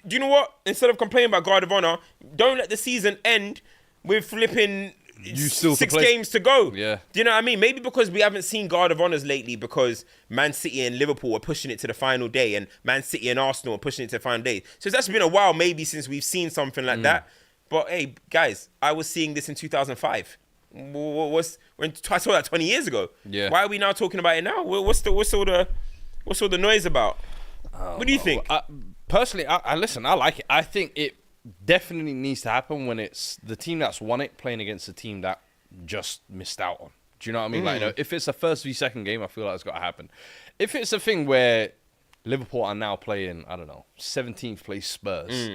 S3: Do you know what? Instead of complaining about Guard of Honor, don't let the season end with flipping 6 games to go.
S2: Yeah.
S3: Do you know what I mean? Maybe because we haven't seen Guard of Honors lately because Man City and Liverpool are pushing it to the final day and Man City and Arsenal are pushing it to the final day. So it's actually been a while maybe since we've seen something like that. But hey, guys, I was seeing this in 2005. I saw that 20 years ago.
S2: Yeah.
S3: Why are we now talking about it now? What's all the noise about? What do you think?
S2: Personally, I listen. I like it. I think it definitely needs to happen when it's the team that's won it playing against the team that just missed out on. Do you know what I mean? Like, if it's a first v second game, I feel like it's got to happen. If it's a thing where Liverpool are now playing, I don't know, 17th place Spurs.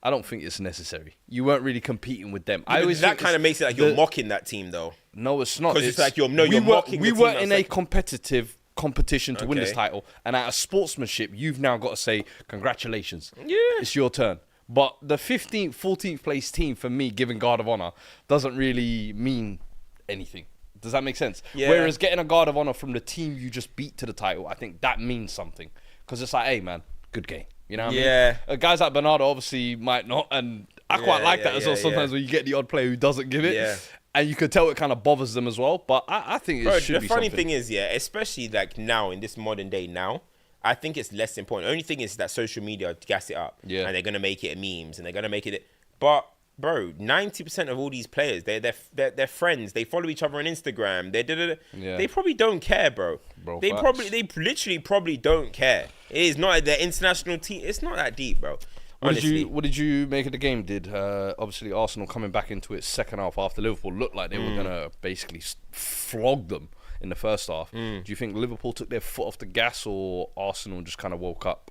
S2: I don't think it's necessary. You weren't really competing with them.
S3: That kind of makes it like you're mocking that team, though.
S2: No, it's not.
S3: Because it's like you're mocking the team.
S2: We were in a competitive competition to win this title, and out of sportsmanship, you've now got to say congratulations. Yeah, it's your turn. But the 15th, 14th place team for me, giving Guard of Honor, doesn't really mean anything. Does that make sense? Yeah. Whereas getting a Guard of Honor from the team you just beat to the title, I think that means something. Because it's like, hey man, good game. You know what I mean? Guys like Bernardo obviously might not, and I quite like that as well. Sometimes when you get the odd player who doesn't give it, and you could tell it kind of bothers them as well. But I think it should be something. The funny
S3: thing is, especially like now in this modern day now, I think it's less important. The only thing is that social media gas it up, and they're gonna make it memes, and they're gonna make it. But bro, 90% of all these players, they're friends. They follow each other on Instagram. They probably don't care, bro. They literally probably don't care. It is not their international team. It's not that deep, bro.
S2: What did you make of the game? Did obviously Arsenal coming back into its second half after Liverpool looked like they were gonna basically flog them in the first half? Do you think Liverpool took their foot off the gas, or Arsenal just kind of woke up,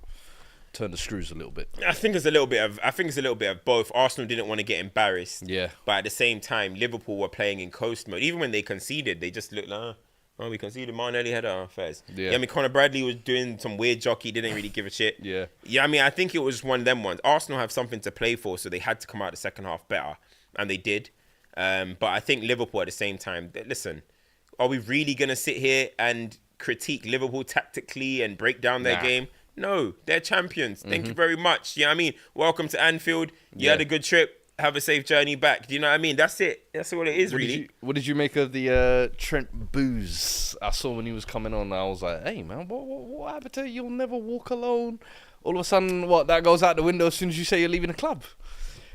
S2: turned the screws a little bit? I think it's a little bit of both. Arsenal didn't want to get embarrassed, but at the same time, Liverpool were playing in coast mode. Even when they conceded, they just looked like, we conceded. Martinelli had our affairs. I mean, Conor Bradley was doing some weird jockey, didn't really give a shit. I mean, I think it was one of them ones. Arsenal have something to play for, so they had to come out the second half better, and they did. But I think Liverpool at the same time, listen, are we really going to sit here and critique Liverpool tactically and break down their game? No, they're champions. Thank you very much. You know what I mean? Welcome to Anfield. You had a good trip. Have a safe journey back. Do you know what I mean? That's it. That's what it is, really. What did you make of the Trent booze? I saw when he was coming on. I was like, hey, man, what happened to You'll Never Walk Alone? All of a sudden, that goes out the window as soon as you say you're leaving the club?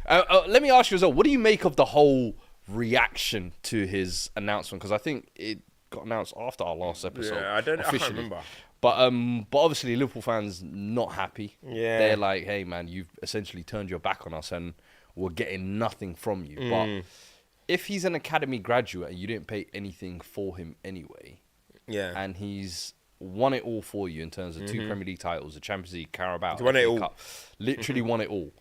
S2: Let me ask you as well, what do you make of the whole reaction to his announcement? Because I think it got announced after our last episode. Yeah, I can't remember. But obviously Liverpool fans not happy.
S3: Yeah.
S2: They're like, hey man, you've essentially turned your back on us and we're getting nothing from you. But if he's an academy graduate and you didn't pay anything for him anyway, and he's won it all for you in terms of 2 Premier League titles, the Champions League, Carabao,
S3: He's won it
S2: FA
S3: all.
S2: Cup, literally won it all.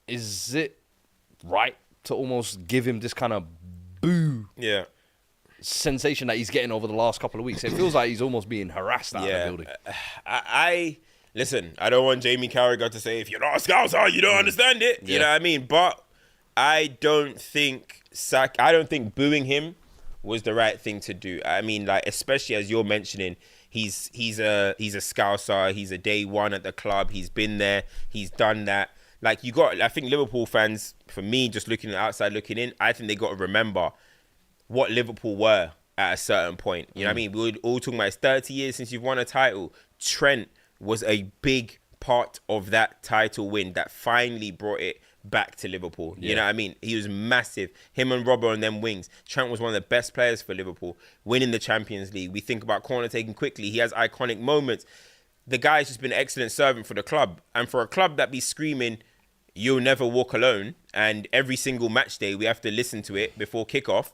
S2: Is it right to almost give him this kind of boo sensation that he's getting over the last couple of weeks? It feels like he's almost being harassed out of the building.
S3: Listen, I don't want Jamie Carragher to say, if you're not a Scouser, you don't understand it. You know what I mean? But I don't think booing him was the right thing to do. I mean, like, especially as you're mentioning, he's a Scouser, he's a day one at the club, he's been there, he's done that. Like, I think Liverpool fans, for me, just looking outside, looking in, I think they got to remember what Liverpool were at a certain point. You know what I mean? We were all talking about it's 30 years since you've won a title. Trent was a big part of that title win that finally brought it back to Liverpool. You know what I mean? He was massive. Him and Robbo on them wings. Trent was one of the best players for Liverpool, winning the Champions League. We think about corner taking quickly. He has iconic moments. The guy's just been an excellent servant for the club. And for a club that be screaming, you'll never walk alone, and every single match day we have to listen to it before kickoff,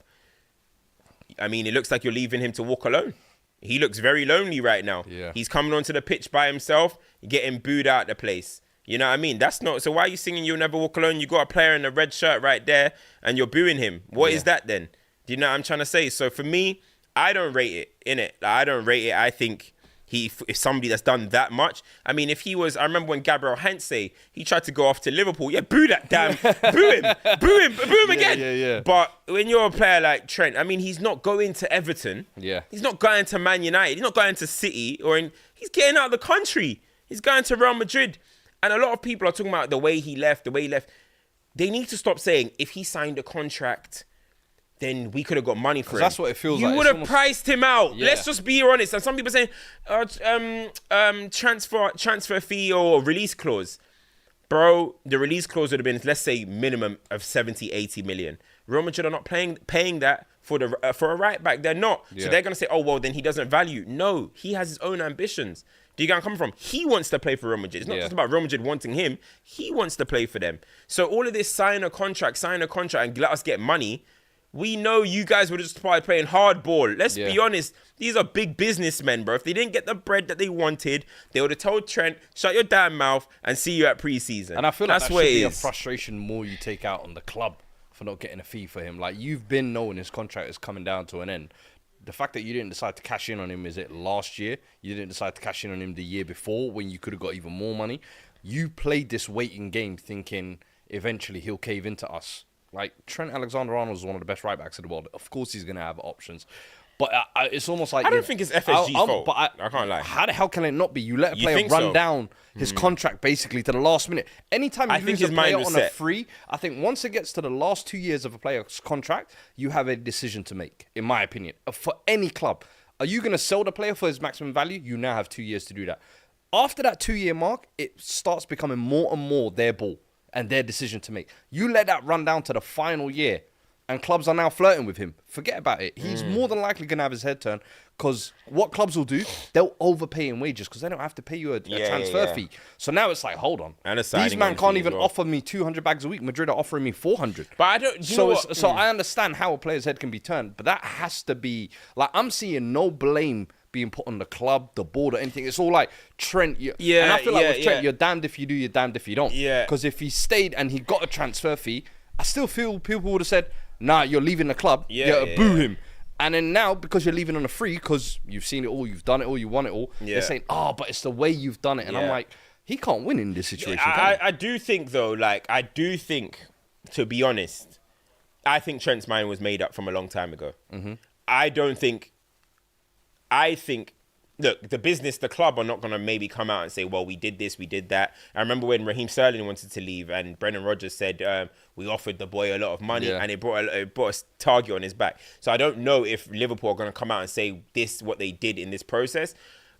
S3: I mean, it looks like you're leaving him to walk alone. He looks very lonely right now.
S2: Yeah.
S3: He's coming onto the pitch by himself, getting booed out the place. You know what I mean? That's not... So why are you singing You'll Never Walk Alone? You got a player in a red shirt right there, and you're booing him. What is that then? Do you know what I'm trying to say? So for me, I don't rate it, innit? Like, I don't rate it. I think if somebody that's done that much, I mean, if he was, I remember when Gabriel Heinze, he tried to go off to Liverpool. Yeah, boo that damn, boo him again.
S2: Yeah.
S3: But when you're a player like Trent, I mean, he's not going to Everton.
S2: Yeah.
S3: He's not going to Man United. He's not going to City he's getting out of the country. He's going to Real Madrid. And a lot of people are talking about the way he left. They need to stop saying, if he signed a contract, then we could have got money for him.
S2: That's what it feels like.
S3: You would have priced him out.
S2: Yeah.
S3: Let's just be honest. And some people saying, transfer fee or release clause. Bro, the release clause would have been, let's say, minimum of 70, 80 million. Real Madrid are not paying that for a right back. They're not.
S2: Yeah.
S3: So they're going to say, oh, well, then he doesn't value. No, he has his own ambitions. Do you get where I'm coming from? He wants to play for Real Madrid. It's not just about Real Madrid wanting him. He wants to play for them. So all of this sign a contract, and let us get money. We know you guys would have just started playing hardball. Let's be honest. These are big businessmen, bro. If they didn't get the bread that they wanted, they would have told Trent, shut your damn mouth and see you at pre-season.
S2: And I feel like
S3: that's
S2: that
S3: what
S2: should
S3: it
S2: be a
S3: is.
S2: frustration more you take out on the club for not getting a fee for him. Like, you've been knowing his contract is coming down to an end. The fact that you didn't decide to cash in on him, is it last year? You didn't decide to cash in on him the year before when you could have got even more money. You played this waiting game thinking eventually he'll cave into us. Like, Trent Alexander-Arnold is one of the best right-backs in the world. Of course he's going to have options. But it's almost like...
S3: I don't think it's FSG's fault. But I can't lie.
S2: How the hell can it not be? You let a player run down his contract basically to the last minute. Anytime you lose a player on a free, I think once it gets to the last 2 years of a player's contract, you have a decision to make, in my opinion. For any club. Are you going to sell the player for his maximum value? You now have 2 years to do that. After that 2-year mark, it starts becoming more and more their ball and their decision to make. You let that run down to the final year, and clubs are now flirting with him. Forget about it. He's more than likely going to have his head turned, because what clubs will do, they'll overpay in wages because they don't have to pay you a transfer fee. So now it's like, hold on.
S3: And
S2: these man can't even offer me 200 bags a week. Madrid are offering me 400.
S3: But I don't...
S2: So I understand how a player's head can be turned, but that has to be... Like, I'm seeing no blame being put on the club, the board, or anything. It's all like, Trent... And I feel like with Trent, you're damned if you do, you're damned if you don't.
S3: Yeah.
S2: Because if he stayed and he got a transfer fee, I still feel people would have said, nah, you're leaving the club. Boo him. And then now, because you're leaving on a free, because you've seen it all, you've done it all, you won it all, they're saying, but it's the way you've done it. And I'm like, he can't win in this situation.
S3: I do think, though, to be honest, I think Trent's mind was made up from a long time ago. I think, look, the club are not going to maybe come out and say, well, we did this, we did that. I remember when Raheem Sterling wanted to leave and Brendan Rodgers said, we offered the boy a lot of money and it brought a target on his back. So I don't know if Liverpool are going to come out and say what they did in this process.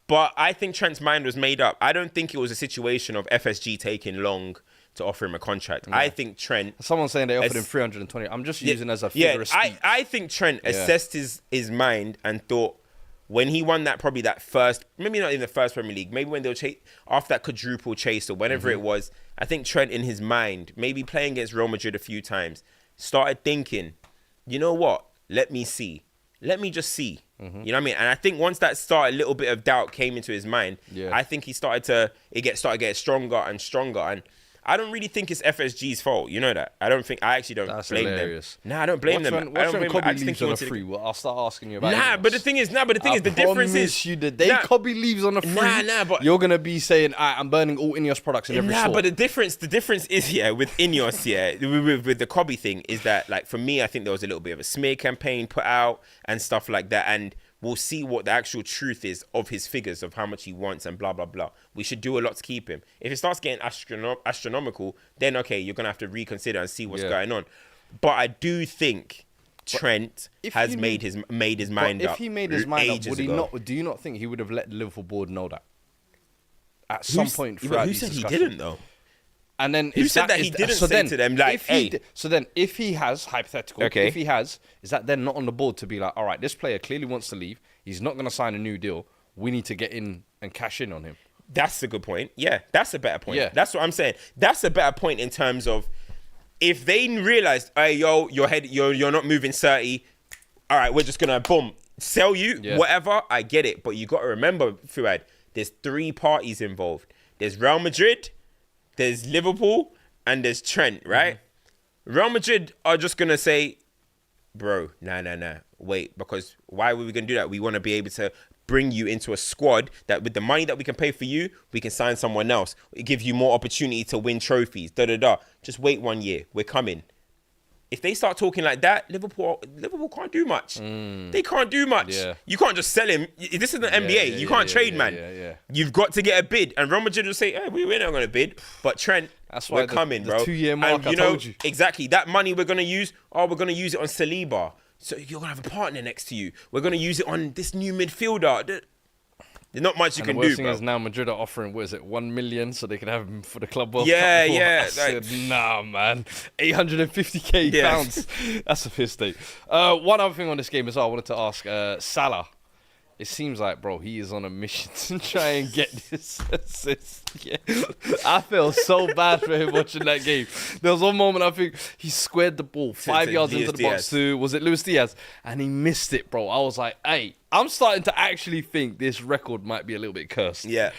S3: But I think Trent's mind was made up. I don't think it was a situation of FSG taking long to offer him a contract. I think Trent...
S2: Someone's saying they offered him 320. I'm just using as a figure of speech.
S3: I think Trent assessed his mind and thought, when he won probably that first, maybe not in the first Premier League, maybe when they were after that quadruple chase or whenever it was, I think Trent in his mind, maybe playing against Real Madrid a few times, started thinking, you know what? Let me see. Let me just see. You know what I mean? And I think once that a little bit of doubt came into his mind, I think he started getting stronger and stronger. And I don't really think it's FSG's fault. You know that. I actually don't blame
S2: hilarious.
S3: them. Nah, I don't blame them. I don't blame them. I just think he
S2: on a free. Well, I'll start asking you about it.
S3: But the thing is, the difference is
S2: you the day Kobe leaves on a free,
S3: but
S2: you're gonna be saying, I'm burning all Ineos products in every store.
S3: But the difference is with Ineos, with the Kobe thing, is that like for me, I think there was a little bit of a smear campaign put out and stuff like that, and we'll see what the actual truth is of his figures, of how much he wants and blah, blah, blah. We should do a lot to keep him. If it starts getting astronomical, then okay, you're going to have to reconsider and see what's going on. But I do think Trent has made his mind up.
S2: If he made his mind up, would he not? Do you not think he would have let the Liverpool board know that? At some point throughout
S3: these discussions. Who said he didn't, though?
S2: And then
S3: who said that he didn't say to them, like, hey.
S2: So then, if he has, hypothetical, if he has, is that then not on the board to be like, all right, this player clearly wants to leave. He's not going to sign a new deal. We need to get in and cash in on him.
S3: That's a good point. Yeah, that's a better point.
S2: Yeah.
S3: That's what I'm saying. That's a better point in terms of if they realized, hey, yo, you're not moving 30. All right, we're just going to, boom, sell you, whatever. I get it. But you got to remember, Fuad, there's 3 parties involved. There's Real Madrid, there's Liverpool, and there's Trent, right? Real Madrid are just going to say, bro, nah. Wait, because why were we going to do that? We want to be able to bring you into a squad that with the money that we can pay for you, we can sign someone else. It gives you more opportunity to win trophies, Just wait 1 year. We're coming. If they start talking like that, Liverpool can't do much. They can't do much. Yeah. You can't just sell him. This is the NBA. You can't trade, man. You've got to get a bid. And Real Madrid will say, hey, we're not going to bid. But Trent,
S2: that's why
S3: we're coming, bro.
S2: The 2-year mark,
S3: and,
S2: I told you.
S3: Exactly. That money we're going to use, we're going to use it on Saliba. So you're going to have a partner next to you. We're going to use it on this new midfielder. There's not much you can do, bro.
S2: The worst thing is now Madrid are offering, what is it, 1 million so they can have him for the Club World Cup.
S3: Yeah.
S2: I said, nah, man. 850k pounds. That's a piss take. One other thing on this game as well, I wanted to ask Salah. It seems like, bro, he is on a mission to try and get this assist. Yeah. I feel so bad for him watching that game. There was one moment I think he squared the ball 5 yards into the box to, was it Luis Diaz? And he missed it, bro. I was like, hey, I'm starting to actually think this record might be a little bit cursed.
S3: Yeah.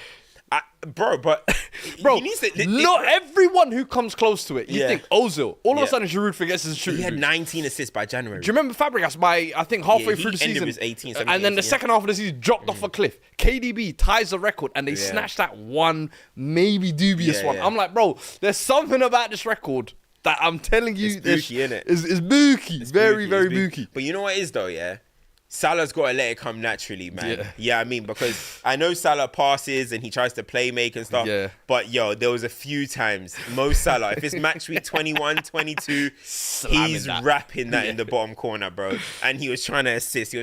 S3: Bro,
S2: not everyone who comes close to it. You think Ozil, all of a sudden Giroud forgets his shooting.
S3: He had 19 assists by January.
S2: Do you remember Fabregas I think halfway through the season?
S3: With 18,
S2: and then the second half of the season dropped off a cliff. KDB ties the record and they snatched that one, maybe dubious one. I'm like, bro, there's something about this record that I'm telling you
S3: it's booky, innit?
S2: It's booky. It's very booky.
S3: But you know what it is though, yeah? Salah's got to let it come naturally, man. Yeah, I mean, because I know Salah passes and he tries to play make and stuff. Yeah. But, there was a few times, Mo Salah, if it's match week 21, 22, he's rapping that in the bottom corner, bro. And he was trying to assist.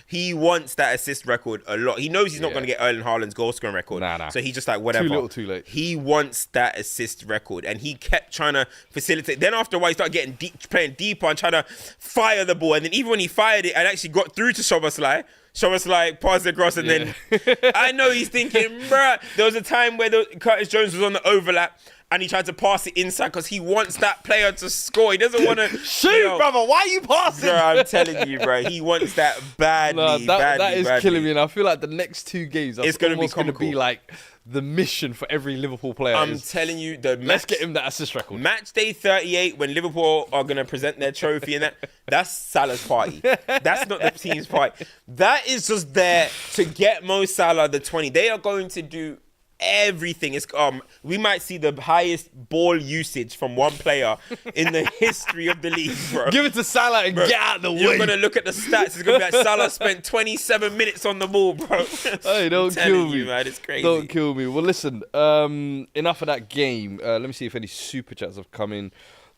S3: He wants that assist record a lot. He knows he's not going to get Erling Haaland's goal scoring record.
S2: Nah.
S3: So he's just like, whatever.
S2: Too little, too late.
S3: He wants that assist record. And he kept trying to facilitate. Then after a while, he started getting playing deeper and trying to fire the ball. And then even when he fired it and actually got through to Szoboszlai passed across, and then I know he's thinking, bruh. There was a time where Curtis Jones was on the overlap and he tried to pass it inside because he wants that player to score. He doesn't want to
S2: shoot, brother. Why are you passing?
S3: Bro, I'm telling you, bro. He wants that badly.
S2: That is killing me, and I feel like the next 2 games
S3: it's going
S2: to be like the mission for every Liverpool player.
S3: I'm telling you,
S2: let's get him that assist record.
S3: Match day 38, when Liverpool are going to present their trophy, and that's Salah's party. That's not the team's party. That is just there to get Mo Salah the 20. They are going to do everything. We might see the highest ball usage from one player in the history of the league, bro.
S2: Give it to Salah and get out of the way.
S3: You're going to look at the stats. It's going to be like Salah spent 27 minutes on the ball, bro.
S2: Hey, don't kill me.
S3: You, man. It's crazy.
S2: Don't kill me. Well, listen, enough of that game. Let me see if any super chats have come in.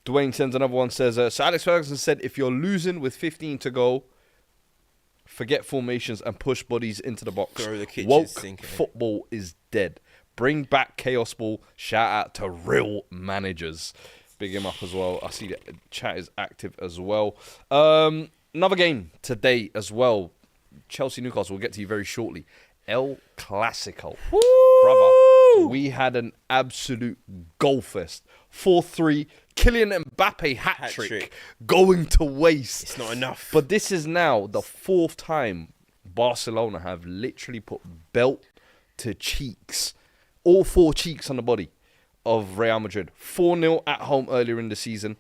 S2: Dwayne sends another one, says, so Alex Ferguson said, if you're losing with 15 to go, forget formations and push bodies into the box. Woke football is dead. Bring back Chaos Ball. Shout out to real managers. Big him up as well. I see that chat is active as well. Another game today as well. Chelsea Newcastle. We'll get to you very shortly. El Clásico.
S3: Woo!
S2: Brother, we had an absolute goal fest. 4-3. Kylian Mbappe hat-trick going to waste.
S3: It's not enough.
S2: But this is now the 4th time Barcelona have literally put belt to cheeks. All 4 cheeks on the body of Real Madrid. 4-0 at home earlier in the season.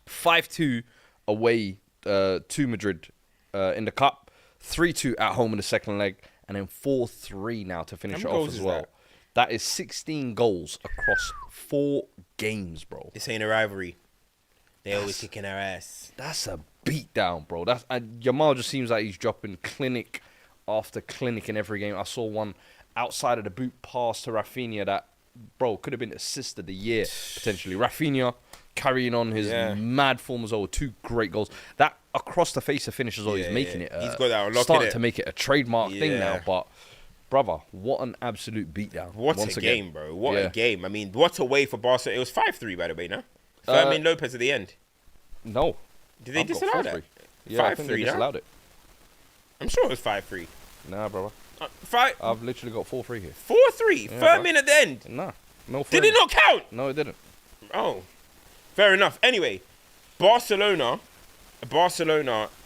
S2: 5-2 away to Madrid in the Cup. 3-2 at home in the second leg. And then 4-3 now to finish it off as well. That is 16 goals across 4 games, bro.
S3: This ain't a rivalry. They always kicking our ass.
S2: That's a beatdown, bro. Yamal just seems like he's dropping clinic after clinic in every game. I saw one outside of the boot pass to Rafinha that, bro, could have been assist of the year, potentially. Rafinha carrying on his mad form as well. 2 great goals. That across the face of finish as well. He's making it.
S3: He's got that unlock,
S2: starting to make it a trademark thing now. But, brother, what an absolute beatdown.
S3: What a game, bro. What a game. I mean, what a way for Barca. It was 5-3, by the way, no? Fermin Lopez at the end.
S2: No.
S3: Did they disallow that?
S2: Yeah, I think they disallowed it.
S3: I'm sure it was 5-3.
S2: Nah, brother.
S3: 5.
S2: I've literally got 4-3 here.
S3: 4-3.
S2: Yeah,
S3: Fermin at the end.
S2: Nah. No.
S3: Did it not count?
S2: No, it didn't.
S3: Oh. Fair enough. Anyway, Barcelona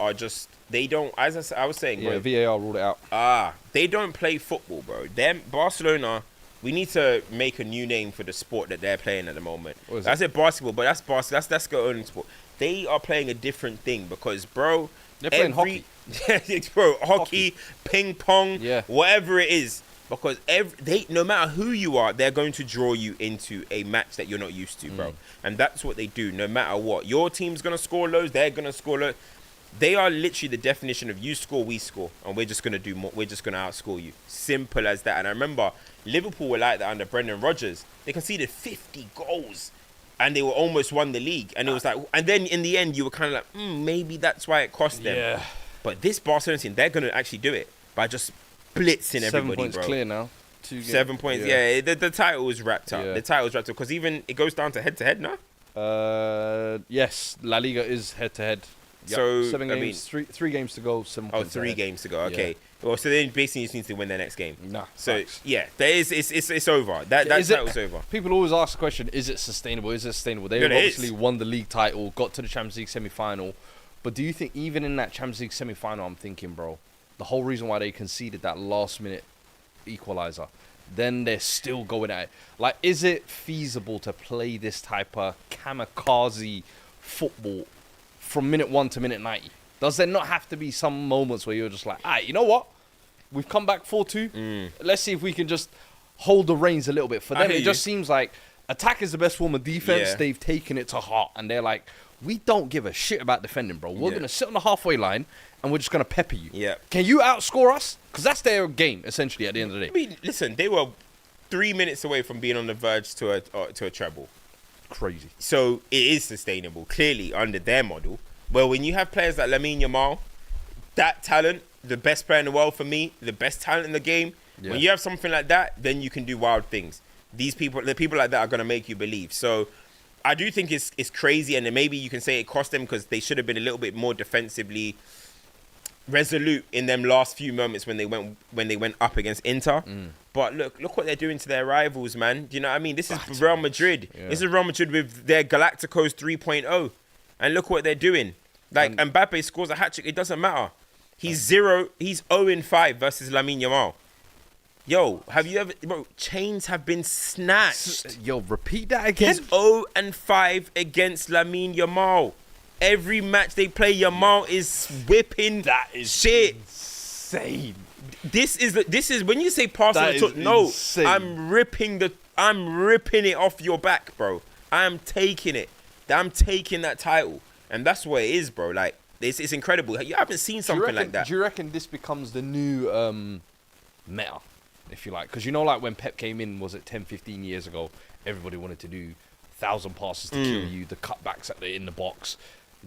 S3: are just, they don't, as I was saying, bro.
S2: Yeah, VAR ruled it out.
S3: They don't play football, bro. Barcelona, we need to make a new name for the sport that they're playing at the moment. I said basketball, but that's basketball. That's their own sport. They are playing a different thing because, bro,
S2: they're playing hockey.
S3: Bro, hockey, ping pong,
S2: yeah,
S3: whatever it is. Because no matter who you are, they're going to draw you into a match that you're not used to, bro. And that's what they do, no matter what. Your team's going to score loads, they're going to score loads. They are literally the definition of you score, we score. And we're just going to do more. We're just going to outscore you. Simple as that. And I remember Liverpool were like that under Brendan Rodgers. They conceded 50 goals. And they were almost won the league. And it was like, and then in the end, you were kind of like, maybe that's why it cost them.
S2: Yeah.
S3: But this Barcelona team, they're going to actually do it by just blitzing everybody,
S2: 7 points
S3: bro.
S2: Clear now.
S3: 7 points, yeah. The title is wrapped up.
S2: Yeah.
S3: The title is wrapped up because even it goes down to head-to-head now.
S2: Yes, La Liga is head-to-head. Yep.
S3: So
S2: 7 games, three games to go. 7 points
S3: 3
S2: ahead.
S3: games to go. Okay.
S2: Yeah.
S3: Well, so they basically just need to win their next game.
S2: Nah.
S3: So
S2: facts.
S3: yeah, there is. It's over. That title's over.
S2: People always ask the question: is it sustainable? Is it sustainable? They obviously won the league title, got to the Champions League semi-final. But do you think even in that Champions League semi-final, I'm thinking, bro, the whole reason why they conceded that last-minute equalizer, then they're still going at it. Like, is it feasible to play this type of kamikaze football from minute 1 to minute 90? Does there not have to be some moments where you're just like, all right, you know what? We've come back 4-2. Let's see if we can just hold the reins a little bit. For them, it just seems like attack is the best form of defense.
S3: Yeah.
S2: They've taken it to heart. And they're like, we don't give a shit about defending, bro. We're going to sit on the halfway line and we're just going to pepper you.
S3: Yeah.
S2: Can you outscore us? Because that's their game, essentially, at the end of the day.
S3: I mean, listen, they were 3 minutes away from being on the verge to a treble.
S2: Crazy.
S3: So it is sustainable, clearly, under their model. Well, when you have players like Lamine Yamal, that talent, the best player in the world for me, the best talent in the game, when you have something like that, then you can do wild things. The people like that are going to make you believe. So I do think it's crazy, and then maybe you can say it cost them because they should have been a little bit more defensively resolute in them last few moments when they went up against Inter. But look what they're doing to their rivals, man. Do you know what I mean? This is Real Madrid. Yeah. This is Real Madrid with their Galacticos 3.0. And look what they're doing. Like, Mbappe scores a hat-trick. It doesn't matter. He's 0-5 versus Lamine Yamal. Yo, have you ever... Bro, chains have been snatched.
S2: Yo, repeat that again.
S3: He's 0-5 against Lamine Yamal. Every match they play, Yamal is whipping that is shit.
S2: Insane.
S3: This is when you say pass on the top. No, insane. I'm ripping it off your back, bro. I'm taking it. I'm taking that title, and that's what it is, bro. Like it's incredible. You haven't seen something like that.
S2: Do you reckon this becomes the new meta, if you like? Because you know, like when Pep came in, was it 10, 15 years ago? Everybody wanted to do 1,000 passes to kill you, the cutbacks in the box.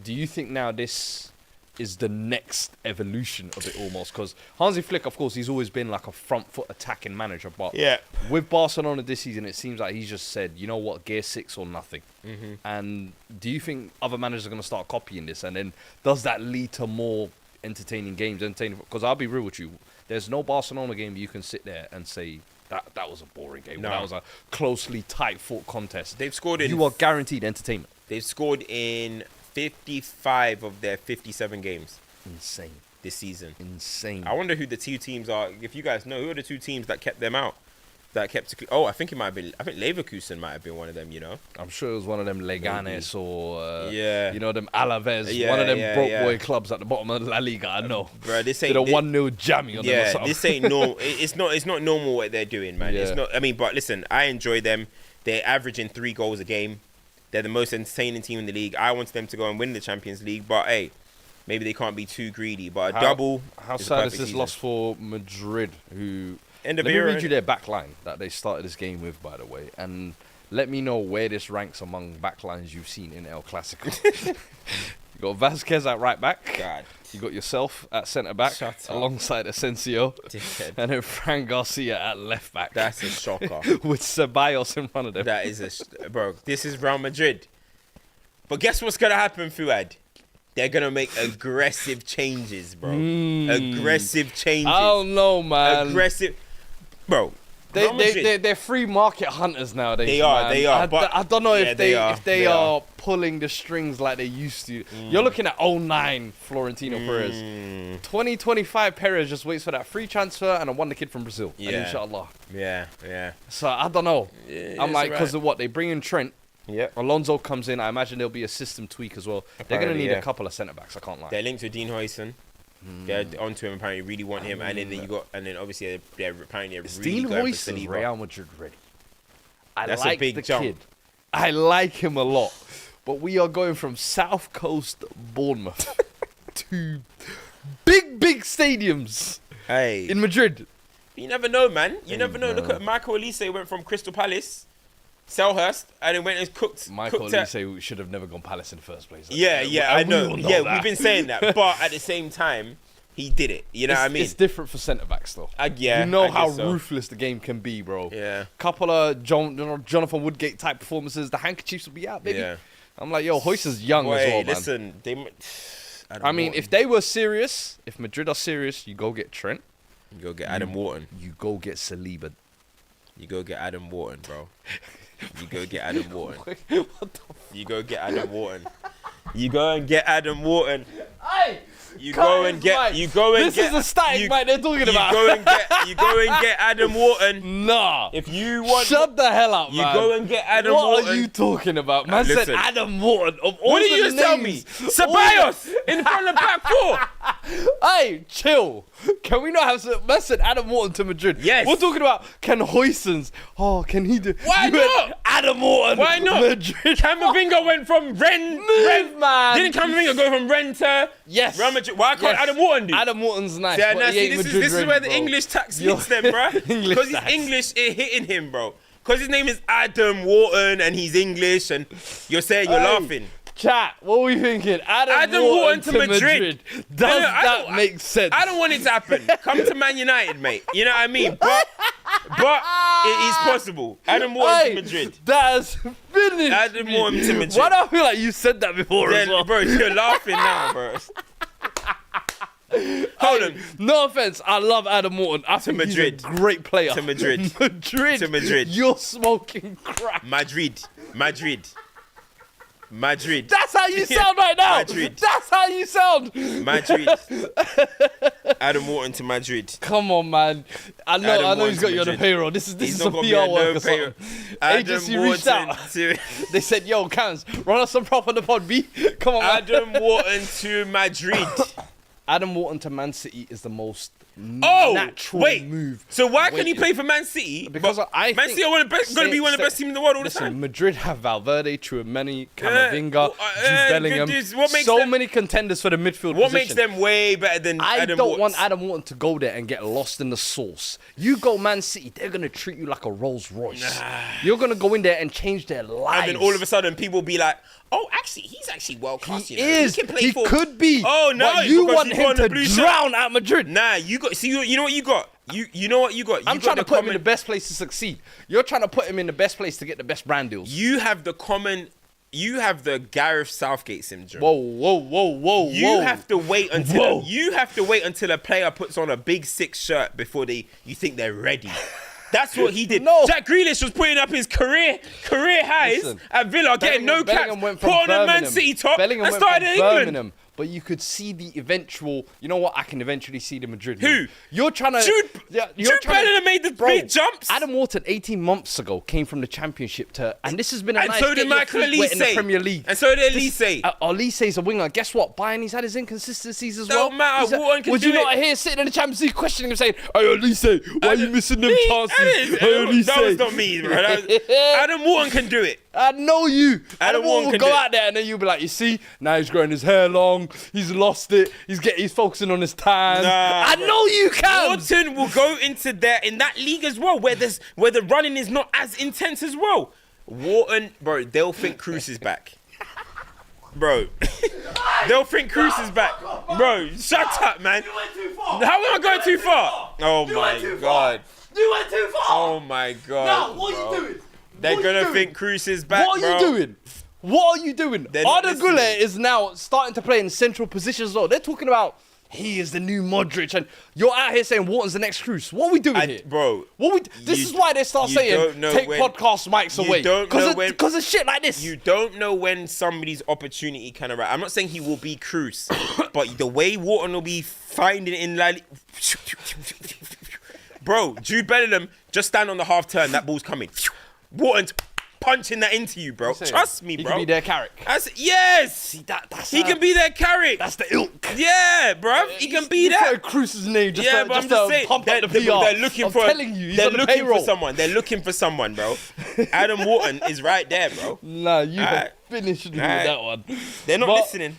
S2: Do you think now this is the next evolution of it almost? Because Hansi Flick, of course, he's always been like a front foot attacking manager. But with Barcelona this season, it seems like he's just said, you know what, gear 6 or nothing. And do you think other managers are going to start copying this? And then does that lead to more entertaining games, because I'll be real with you, there's no Barcelona game you can sit there and say that was a boring game.
S3: No.
S2: That was a closely tight-fought contest.
S3: They've scored in.
S2: You are guaranteed entertainment.
S3: They've scored in 55 of their 57 games
S2: Insane.
S3: this season.
S2: Insane.
S3: I wonder who the two teams are. If you guys know, who are the two teams that kept them out? I think it might have been. I think Leverkusen might have been one of them.
S2: I'm sure it was one of them Leganes or them Alaves.
S3: Yeah,
S2: one of them broke
S3: yeah.
S2: boy clubs at the bottom of La Liga. I know.
S3: Bro, this ain't
S2: Did a 1-0 jammy on them or something.
S3: this ain't normal. It's not normal what they're doing, man. It's
S2: Yeah.
S3: not. I mean, but listen, I enjoy them. They're averaging 3 goals a game. They're the most entertaining team in the league. I wanted them to go and win the Champions League, but hey, maybe they can't be too greedy. But a double.
S2: How
S3: is a
S2: sad is
S3: perfect
S2: this
S3: season.
S2: loss for Madrid, who...
S3: End of
S2: Let me
S3: era.
S2: read you their back line that they started this game with, by the way, and let me know where this ranks among backlines you've seen in El Clásico. You got Vasquez at right back.
S3: God.
S2: You got yourself at centre back
S3: Shut up.
S2: alongside Asensio.
S3: Dickhead.
S2: And then Fran Garcia at left back.
S3: That's a shocker.
S2: With Ceballos in front of them.
S3: That is bro. This is Real Madrid. But guess what's gonna happen, Fuad? They're gonna make aggressive changes, bro. Aggressive changes.
S2: I don't know, man.
S3: Aggressive, bro. Real Madrid-
S2: They're free market hunters nowadays.
S3: They are,
S2: man.
S3: they are, but-
S2: I don't know
S3: Yeah,
S2: if they
S3: they are.
S2: are pulling the strings like they used to. You're looking at 09 Florentino Perez. 2025 Perez just waits for that free transfer and I want the kid from Brazil. And
S3: Yeah.
S2: inshallah.
S3: Yeah.
S2: So I don't know.
S3: Yeah,
S2: I'm
S3: it's
S2: like, because
S3: alright.
S2: of what? They bring in Trent.
S3: Yep.
S2: Alonso comes in. I imagine there'll be a system tweak as well. They're going to
S3: Apparently,
S2: need
S3: yeah.
S2: a couple of centre backs. I can't lie.
S3: They're linked to Dean Huyson. They're onto him. Apparently, really want him. And then obviously they're apparently
S2: Is
S3: really
S2: Dean
S3: going for
S2: Huyson
S3: Saliba.
S2: Real Madrid ready? I
S3: That's a
S2: like
S3: big
S2: the
S3: jump.
S2: kid. I like him a lot. But we are going from South Coast Bournemouth to big stadiums
S3: Hey,
S2: in Madrid.
S3: you never know, man. You never know. Look at Michael Olise went from Crystal Palace, Selhurst, and then went and cooked.
S2: Michael
S3: cooked at-
S2: Olise should have never gone Palace in the first place.
S3: Yeah, I
S2: We
S3: know.
S2: all
S3: Yeah,
S2: that.
S3: we've been saying that, but at the same time, he did it. You know what I mean?
S2: It's different for centre backs though.
S3: Yeah,
S2: you know
S3: I
S2: how
S3: guess so.
S2: ruthless the game can be, bro.
S3: Yeah.
S2: Couple of Jonathan Woodgate type performances, the handkerchiefs will be out, baby.
S3: Yeah.
S2: I'm like, yo, Hoyce is young as well,
S3: Wait,
S2: man.
S3: listen.
S2: I mean, if they were serious, if Madrid are serious, you go get Trent.
S3: you go get Adam Wharton,
S2: You go get Saliba.
S3: you go get Adam Wharton, bro. You go get Adam Wharton.
S2: what the
S3: You go get Adam Wharton. You go and get Adam Wharton.
S2: Hey!
S3: You go and get. You go and
S2: This
S3: get.
S2: is the static
S3: you,
S2: mic they're talking
S3: you
S2: about.
S3: go and get. You go and get Adam Wharton.
S2: Nah.
S3: If you want.
S2: Shut the hell up,
S3: You
S2: man.
S3: go and get Adam
S2: what
S3: Wharton.
S2: are you talking about? Man said
S3: Listen.
S2: Adam Wharton. Of all
S3: What did
S2: the
S3: you just tell me?
S2: names,
S3: Ceballos in front of back four.
S2: Hey, chill. Can we not have some... Man said Adam Wharton to Madrid.
S3: Yes.
S2: We're talking about can Hoysons... Oh, can he do...
S3: Why
S2: You went
S3: not?
S2: Adam Wharton.
S3: Why not?
S2: Madrid.
S3: Camavinga went from Ren.
S2: man.
S3: Didn't Camavinga go from Ren to
S2: Yes.
S3: Real Madrid? Why can't
S2: Yes.
S3: Adam Wharton do?
S2: Adam Wharton's nice.
S3: Yeah,
S2: but
S3: nah,
S2: he
S3: see,
S2: ain't
S3: this
S2: Madrid
S3: is
S2: ready,
S3: where the
S2: bro.
S3: English tax
S2: You're-
S3: hits them, bro.
S2: English
S3: Because he's
S2: tax.
S3: English, it hitting him, bro. Because his name is Adam Wharton and he's English, and you're saying you're
S2: Hey.
S3: laughing.
S2: Chat, what were we thinking? Adam Wharton to Madrid. Does
S3: I
S2: that
S3: don't-
S2: make sense?
S3: I don't want it to happen. Come to Man United, mate. You know what I mean? But it is possible. Adam Wharton to Madrid.
S2: That has finished
S3: Adam
S2: me.
S3: Wharton to Madrid.
S2: Why do I feel like you said that before as
S3: Then,
S2: well?
S3: bro, you're laughing now, bro. Hold on.
S2: No offense, I love Adam Wharton. I think
S3: Madrid.
S2: he's a great player.
S3: To Madrid.
S2: Madrid.
S3: To Madrid.
S2: You're smoking crack.
S3: Madrid.
S2: That's how you sound right now.
S3: Madrid.
S2: That's how you sound.
S3: Madrid. Adam Wharton to Madrid.
S2: Come on, man. I know
S3: Adam
S2: he's got
S3: Wharton
S2: you on the
S3: Madrid.
S2: payroll. This
S3: He's
S2: is
S3: not
S2: a
S3: got me
S2: PR
S3: on
S2: work
S3: no
S2: or something.
S3: Adam
S2: Agency reached out.
S3: Wharton to
S2: They said, yo, Cams, run us some prop on the pod, B. Come on, man.
S3: Adam Wharton to Madrid.
S2: Adam Wharton to Man City is the most
S3: Oh,
S2: natural
S3: wait.
S2: move.
S3: So why can he
S2: Wait.
S3: play for Man City?
S2: Because
S3: but
S2: I
S3: Man
S2: think-
S3: City are going to be one of the best teams in the world all the
S2: Listen,
S3: time.
S2: Madrid have Valverde, Tchouaméni, Camavinga, Jude Bellingham.
S3: what makes
S2: so
S3: them-
S2: many contenders for the midfield
S3: What
S2: position.
S3: makes them way better than
S2: I
S3: Adam
S2: don't
S3: Wharton?
S2: want Adam Wharton to go there and get lost in the sauce. You go Man City, they're going to treat you like a Rolls Royce. You're going to go in there and change their lives.
S3: And then all of a sudden, people will be like, "Oh, actually, he's actually world class.
S2: He
S3: you know?
S2: is.
S3: He can play
S2: He
S3: for."
S2: could be.
S3: Oh no!
S2: But you
S3: because
S2: want
S3: he's
S2: him
S3: on the
S2: to
S3: blue shirt.
S2: drown at Madrid.
S3: Nah, you got. See, you know what you got. You know what you got.
S2: I'm trying to put him in the best place to succeed. You're trying to put him in the best place to get the best brand deals.
S3: You have the common You have the Gareth Southgate syndrome.
S2: Whoa.
S3: You have to wait until a player puts on a big 6 shirt before you think they're ready. That's what he did.
S2: No.
S3: Jack Grealish was putting up his career highs at Villa, getting no caps, put on a Man City top, and started in England.
S2: But you could see the eventual. You know what? I can eventually see the Madrid.
S3: Who?
S2: You're trying to.
S3: Jude Bellingham made the big jumps.
S2: Adam Wharton, 18 months ago, came from the Championship and this has been a
S3: and
S2: nice
S3: so did Michael Elise
S2: in the Premier League.
S3: And so did Elise.
S2: Elise is a winger. Guess what? Bayern, he's had his inconsistencies as well.
S3: Don't matter. Wharton can
S2: would
S3: do
S2: you not
S3: it.
S2: hear sitting in the Champions League questioning him, saying, "Hey, Elise, why are you missing them chances?"
S3: That was not me, bro. Adam Wharton can do it.
S2: I know you.
S3: Adam Wharton
S2: will go out there and then you'll be like, you see, now he's growing his hair long. He's lost it. He's focusing on his tan. I know you can.
S3: Wharton will go into there in that league as well, where the running is not as intense as well. Wharton, bro, they'll think Cruz is back. Bro, they'll think Cruz is back. Bro, shut up, man.
S5: You went too far.
S3: How am I going too far? Oh
S5: You
S3: my
S5: went too
S3: god.
S5: far. You went too far.
S3: Oh my god.
S5: Now, what are you doing?
S3: They're
S5: What are
S3: gonna
S5: you doing?
S3: think Cruz is back.
S2: What are you
S3: bro.
S2: doing? What are you doing?
S3: They're not
S2: Arda
S3: listening.
S2: Güler is now starting to play in central positions as well. They're talking about he is the new Modric, and you're out here saying Wharton's the next Cruz. What are we doing here,
S3: Bro?
S2: This is why they start
S3: you
S2: saying
S3: don't know
S2: take
S3: when-
S2: podcast mics
S3: you
S2: away.
S3: don't know when-
S2: Because of shit like this.
S3: You don't know when somebody's opportunity can arrive. I'm not saying he will be Cruz, but the way Wharton will be finding it in like, bro, Jude Bellingham just stand on the half turn. That ball's coming. Wharton's punching that into you, bro. Trust me,
S2: he
S3: bro.
S2: can be their Carrick.
S3: Yes. He can be their Carrick.
S2: That's the ilk.
S3: Yeah, bro. He can be that.
S2: Cruz's name just
S3: Yeah,
S2: to,
S3: but I'm
S2: just
S3: just
S2: to
S3: saying,
S2: pump up the
S3: they're
S2: PR.
S3: looking
S2: I'm
S3: for.
S2: telling you, he's
S3: they're
S2: on the
S3: looking
S2: payroll.
S3: for someone. They're looking for someone, bro. Adam Wharton is right there, bro.
S2: Nah, you have
S3: Alright.
S2: finished me with
S3: Alright.
S2: that one.
S3: They're not
S2: But,
S3: listening.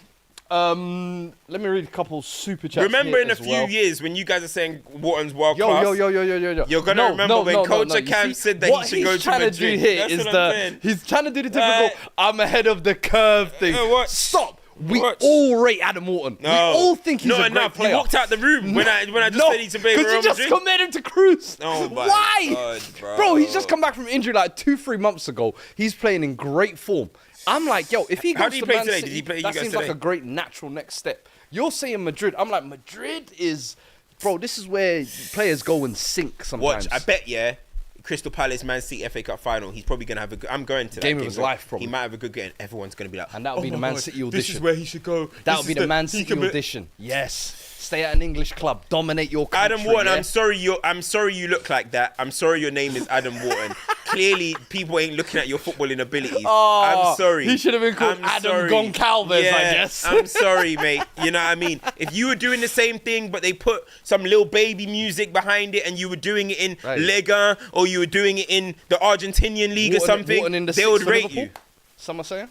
S2: Let me read a couple super chats.
S3: Remember
S2: here
S3: in a
S2: as
S3: few
S2: well.
S3: years when you guys are saying Wharton's world
S2: Yo.
S3: class.
S2: You're
S3: gonna remember when Culture Cam said that he should go to
S2: What he's trying to do
S3: Madrid.
S2: here
S3: That's
S2: is
S3: what I'm saying.
S2: he's trying to do the typical I'm ahead of the curve thing.
S3: Watch.
S2: Stop. We
S3: Watch.
S2: all rate Adam Wharton.
S3: No,
S2: we all think he's
S3: not
S2: a
S3: enough.
S2: great player.
S3: He walked out the room when I just said he's a big
S2: because
S3: Real
S2: you just
S3: Madrid.
S2: compared him to Cruz.
S3: Oh my
S2: Why?
S3: God, bro.
S2: He's just come back from injury like 2-3 months ago. He's playing in great form. I'm like, yo, if he goes
S3: How did he
S2: to
S3: play
S2: Man
S3: today?
S2: City,
S3: Did he play you
S2: that
S3: guys
S2: seems like
S3: today?
S2: a great natural next step. You're saying Madrid. I'm like, Madrid is, bro, this is where players go and sink sometimes.
S3: Watch, I bet, yeah, Crystal Palace, Man City, FA Cup final. He's probably gonna have a good. I'm going to
S2: Game
S3: that
S2: of his
S3: bro.
S2: life, probably.
S3: He might have a good game. Everyone's gonna be like,
S2: And that'll be the Man City audition.
S3: This is where he should go.
S2: That would be the Man City audition. Yes. Stay at an English club. Dominate your country.
S3: Adam Wharton,
S2: yeah?
S3: I'm sorry you look like that. I'm sorry your name is Adam Wharton. Clearly, people ain't looking at your footballing abilities. I'm sorry.
S2: He should have been called
S3: I'm
S2: Adam
S3: sorry.
S2: Goncalves,
S3: Yeah,
S2: I guess.
S3: I'm sorry, mate. You know what I mean? If you were doing the same thing, but they put some little baby music behind it and you were doing it in
S2: Right.
S3: Liga or you were doing it in the Argentinian league or something,
S2: Wharton in the
S3: they
S2: six
S3: would
S2: for
S3: rate
S2: Liverpool?
S3: you.
S2: Some are saying.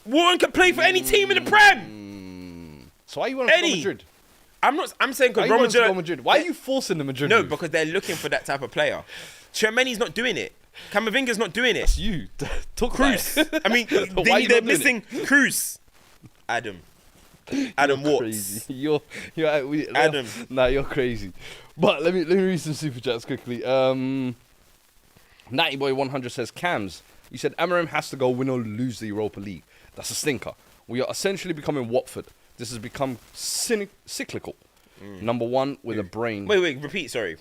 S3: Wharton can play for any team in the Prem.
S2: So why you want to go
S3: Any.
S2: Madrid?
S3: I'm saying
S2: Why
S3: because
S2: you want to go Madrid? Why are you forcing the Madrid?
S3: No,
S2: move?
S3: because they're looking for that type of player. Tchouameni's not doing it. Camavinga's not doing it.
S2: It's you. Talk
S3: Cruz.
S2: about it.
S3: I mean,
S2: Why
S3: they're
S2: you not doing
S3: missing Cruz. Adam Watts.
S2: Crazy. You're
S3: Adam.
S2: Nah, you're crazy. But let me read some super chats quickly. Natty Boy 100 says, Cams, you said Amorim has to go win or lose the Europa League. That's a stinker. We are essentially becoming Watford. This has become cyclical. Number one with a brain.
S3: Wait, repeat, sorry.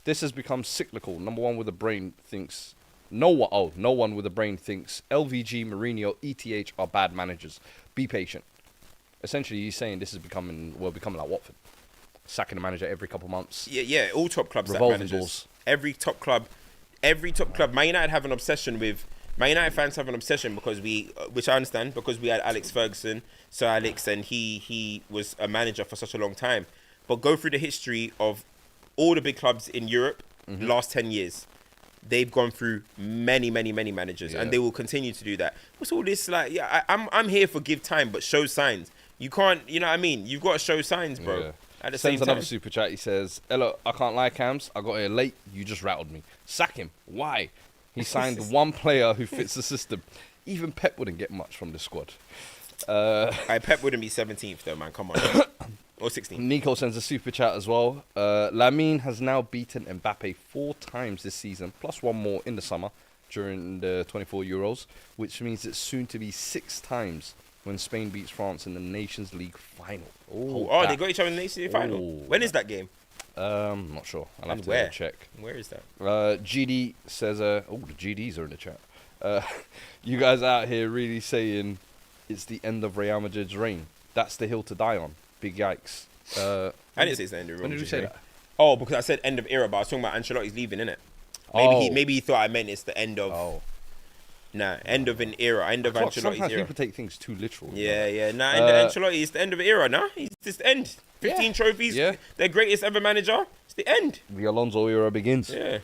S2: This has become cyclical. Number one with a brain thinks. No one with a brain thinks LVG, Mourinho, ETH are bad managers. Be patient. Essentially, he's saying this is becoming like Watford. Sacking the manager every couple months.
S3: Yeah, all top clubs that
S2: Revolving
S3: managers.
S2: doors.
S3: Every top club. Man United have an obsession with. Man United fans have an obsession because which I understand, because we had Alex Ferguson, Sir Alex, and he was a manager for such a long time. But go through the history of all the big clubs in Europe, last 10 years. They've gone through many managers, and they will continue to do that. What's all this like? Yeah, I'm here for give time, but show signs. You can't, you know what I mean? You've got to show signs, bro.
S2: Yeah.
S3: At the
S2: Sends
S3: same
S2: another
S3: time.
S2: super chat. He says, Ella, I can't lie, Cams. I got here late. You just rattled me. Sack him. Why? He signed one player who fits the system. Even Pep wouldn't get much from the squad.
S3: Pep wouldn't be 17th though, man. Come on. Or 16th.
S2: Nico sends a super chat as well. Lamine has now beaten Mbappe 4 times this season, plus one more in the summer. during the 24 Euros, which means it's soon to be 6 times when Spain beats France in the Nations League final.
S3: Oh, they got each other in the Nations League final. When is that game?
S2: Not sure. I'll have
S3: And
S2: to
S3: where?
S2: check.
S3: Where is that?
S2: GD says, the GDs are in the chat. You guys out here really saying it's the end of Real Madrid's reign. That's the hill to die on. Big yikes.
S3: I didn't say it's the end of
S2: When did you say that?
S3: Oh, because I said end of era, but I was talking about Ancelotti's leaving, innit? Maybe he thought I meant it's the end of.
S2: Oh.
S3: Nah, end of an era, end of Ancelotti's
S2: Sometimes
S3: era.
S2: people take things too literal.
S3: Yeah. Nah, end of Ancelotti is the end of an era, nah? It's just the end. 15 trophies.
S2: Yeah.
S3: Their greatest ever manager. It's the end.
S2: The Alonso era begins.
S3: Yeah.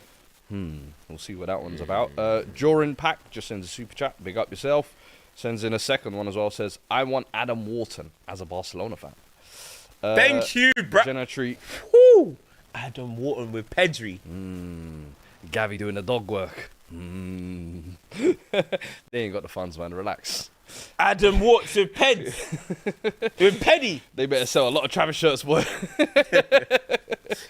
S2: We'll see what that one's about. Joran Pack just sends a super chat. Big up yourself. Sends in a second one as well. Says, I want Adam Wharton as a Barcelona fan.
S3: Thank you, bro.
S2: Jenna Treat.
S3: Woo! Adam Wharton with Pedri.
S2: Gavi doing the dog work. They ain't got the funds, man. Relax.
S3: Adam Wharton with Peds. with Peddy.
S2: They better sell a lot of Travis shirts, boy.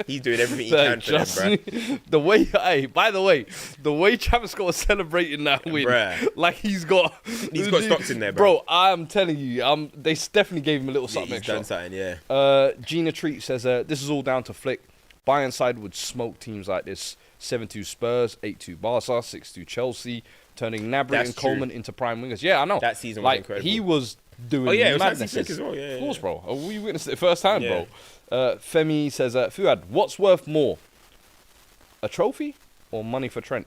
S3: He's doing everything he can for them, bro.
S2: The way, by the way, the way Travis Scott was celebrating that win,
S3: Bruh.
S2: like he's got
S3: stocks in there, bro.
S2: Bro, I'm telling you, they definitely gave him a little something
S3: He's
S2: extra.
S3: done something, yeah.
S2: Gina Treat says, this is all down to Flick. Bayern side would smoke teams like this. 7-2 Spurs, 8-2 Barca, 6-2 Chelsea, turning Gnabry
S3: That's
S2: and Coleman into prime wingers. Yeah, I know.
S3: That season was incredible.
S2: He was doing
S3: It was
S2: madnesses.
S3: Hansi Flick as well, yeah.
S2: Of course, bro. We witnessed it firsthand,
S3: Yeah.
S2: bro. Femi says, Fuad, what's worth more? A trophy or money for Trent?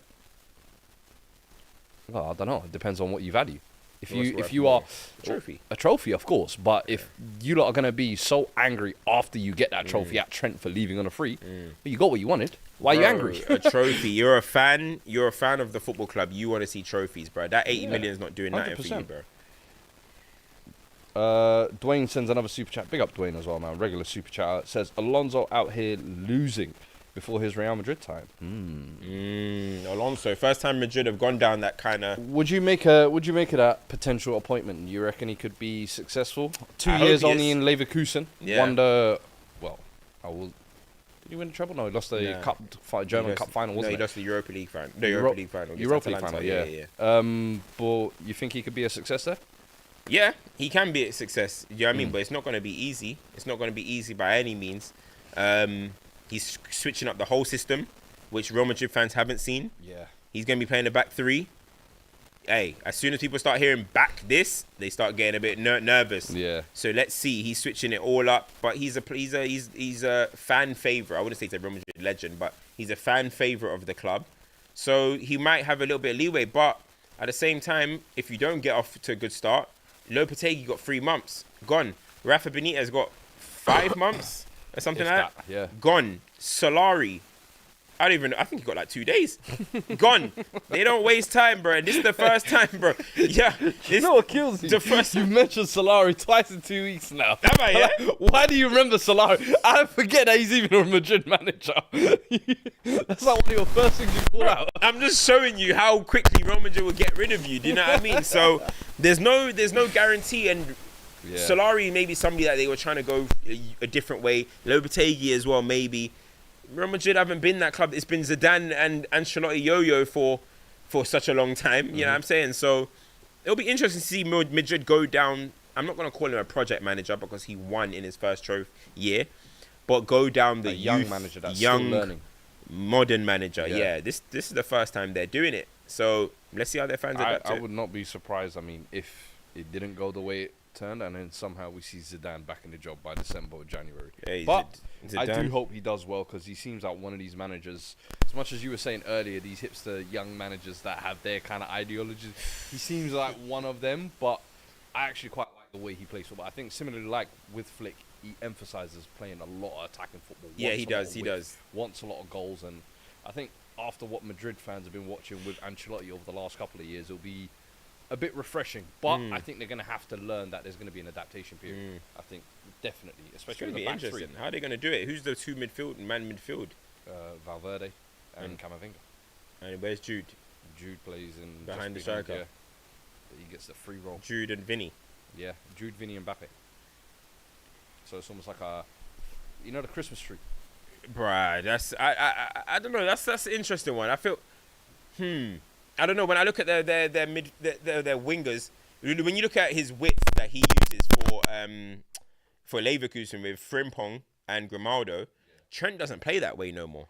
S2: Well, I don't know. It depends on what you value. If you are
S3: Trophy.
S2: a trophy, of course, but if you lot are gonna be so angry after you get that trophy at Trent for leaving on a free, but you got what you wanted. Why are you angry?
S3: A trophy. You're a fan of the football club. You want to see trophies, bro. That 80 million is not doing nothing for you,
S2: 100%.
S3: bro.
S2: Dwayne sends another super chat. Big up Dwayne as well, man. Regular super chat. Says Alonso out here losing before his Real Madrid time.
S3: Alonso, first time Madrid have gone down that kind of.
S2: Would you make that potential appointment? You reckon he could be successful? 2
S3: I hope
S2: years
S3: he
S2: only
S3: is.
S2: in Leverkusen.
S3: Yeah.
S2: Won the Did he win the treble? No, he lost the German Cup final, wasn't
S3: he
S2: it?
S3: lost the Europa League final. The Europa League final. against
S2: Europa League
S3: Atalanta.
S2: final, yeah. But you think he could be a success there?
S3: Yeah, he can be a success. You know what I mean? But it's not going to be easy. It's not going to be easy by any means. He's switching up the whole system, which Real Madrid fans haven't seen.
S2: Yeah.
S3: He's going to be playing the back three. Hey, as soon as people start hearing back this, they start getting a bit nervous.
S2: Yeah.
S3: So let's see. He's switching it all up, but he's a fan favorite. I wouldn't say he's a Real Madrid legend, but he's a fan favorite of the club. So he might have a little bit of leeway, but at the same time, if you don't get off to a good start, Lopetegui got 3 months gone. Rafa Benitez got 5 months or something
S2: If
S3: like
S2: that, yeah.
S3: Gone. Solari. I think he got like 2 days. Gone. They don't waste time, bro. And this is the first time, bro. Yeah.
S2: You know what kills you?
S3: The first
S2: You mentioned Solari twice in 2 weeks now.
S3: Have I, yeah?
S2: Like, why do you remember Solari? I forget that he's even a Madrid manager. That's like one of your first things you pull out.
S3: I'm just showing you how quickly Real Madrid will get rid of you. Do you know what I mean? So there's no guarantee. And Solari maybe somebody that they were trying to go a different way. Lopetegui as well, maybe. Real Madrid haven't been that club. It's been Zidane and Ancelotti yo-yo for such a long time. You know what I'm saying? So it'll be interesting to see Madrid go down. I'm not going to call him a project manager because he won in his first trophy year, but go down the
S2: young manager that's still learning.
S3: Modern manager.
S2: Yeah.
S3: Yeah, this is the first time they're doing it. So let's see how their fans adapt to
S2: I
S3: it.
S2: would not be surprised. I mean, if it didn't go the way it turned, and then somehow we see Zidane back in the job by December or January.
S3: Yeah,
S2: But I
S3: Zidane.
S2: do hope he does well because he seems like one of these managers. As much as you were saying earlier, these hipster young managers that have their kind of ideologies, he seems like one of them. But I actually quite like the way he plays football. I think similarly, like with Flick, he emphasizes playing a lot of attacking football.
S3: Yeah,
S2: wants
S3: he
S2: a lot
S3: does.
S2: of
S3: He
S2: width,
S3: does.
S2: Wants a lot of goals, and I think after what Madrid fans have been watching with Ancelotti over the last couple of years, it'll be a bit refreshing, but I think they're going to have to learn that there's going to be an adaptation period. I think definitely,
S3: It's
S2: especially
S3: going to
S2: with
S3: be
S2: the back three.
S3: interesting. How are they going to do it? Who's the two man midfield?
S2: Valverde and Camavinga.
S3: And where's Jude?
S2: Jude plays in
S3: Behind
S2: just
S3: the
S2: behind,
S3: striker.
S2: yeah. He gets the free roll.
S3: Jude and Vinny.
S2: Yeah, Jude, Vinny, and Mbappe. So it's almost like the Christmas tree.
S3: Bruh, that's I don't know. That's an interesting one. I feel I don't know. When I look at their wingers, when you look at his width that he uses for Leverkusen with Frimpong and Grimaldo, Trent doesn't play that way no more.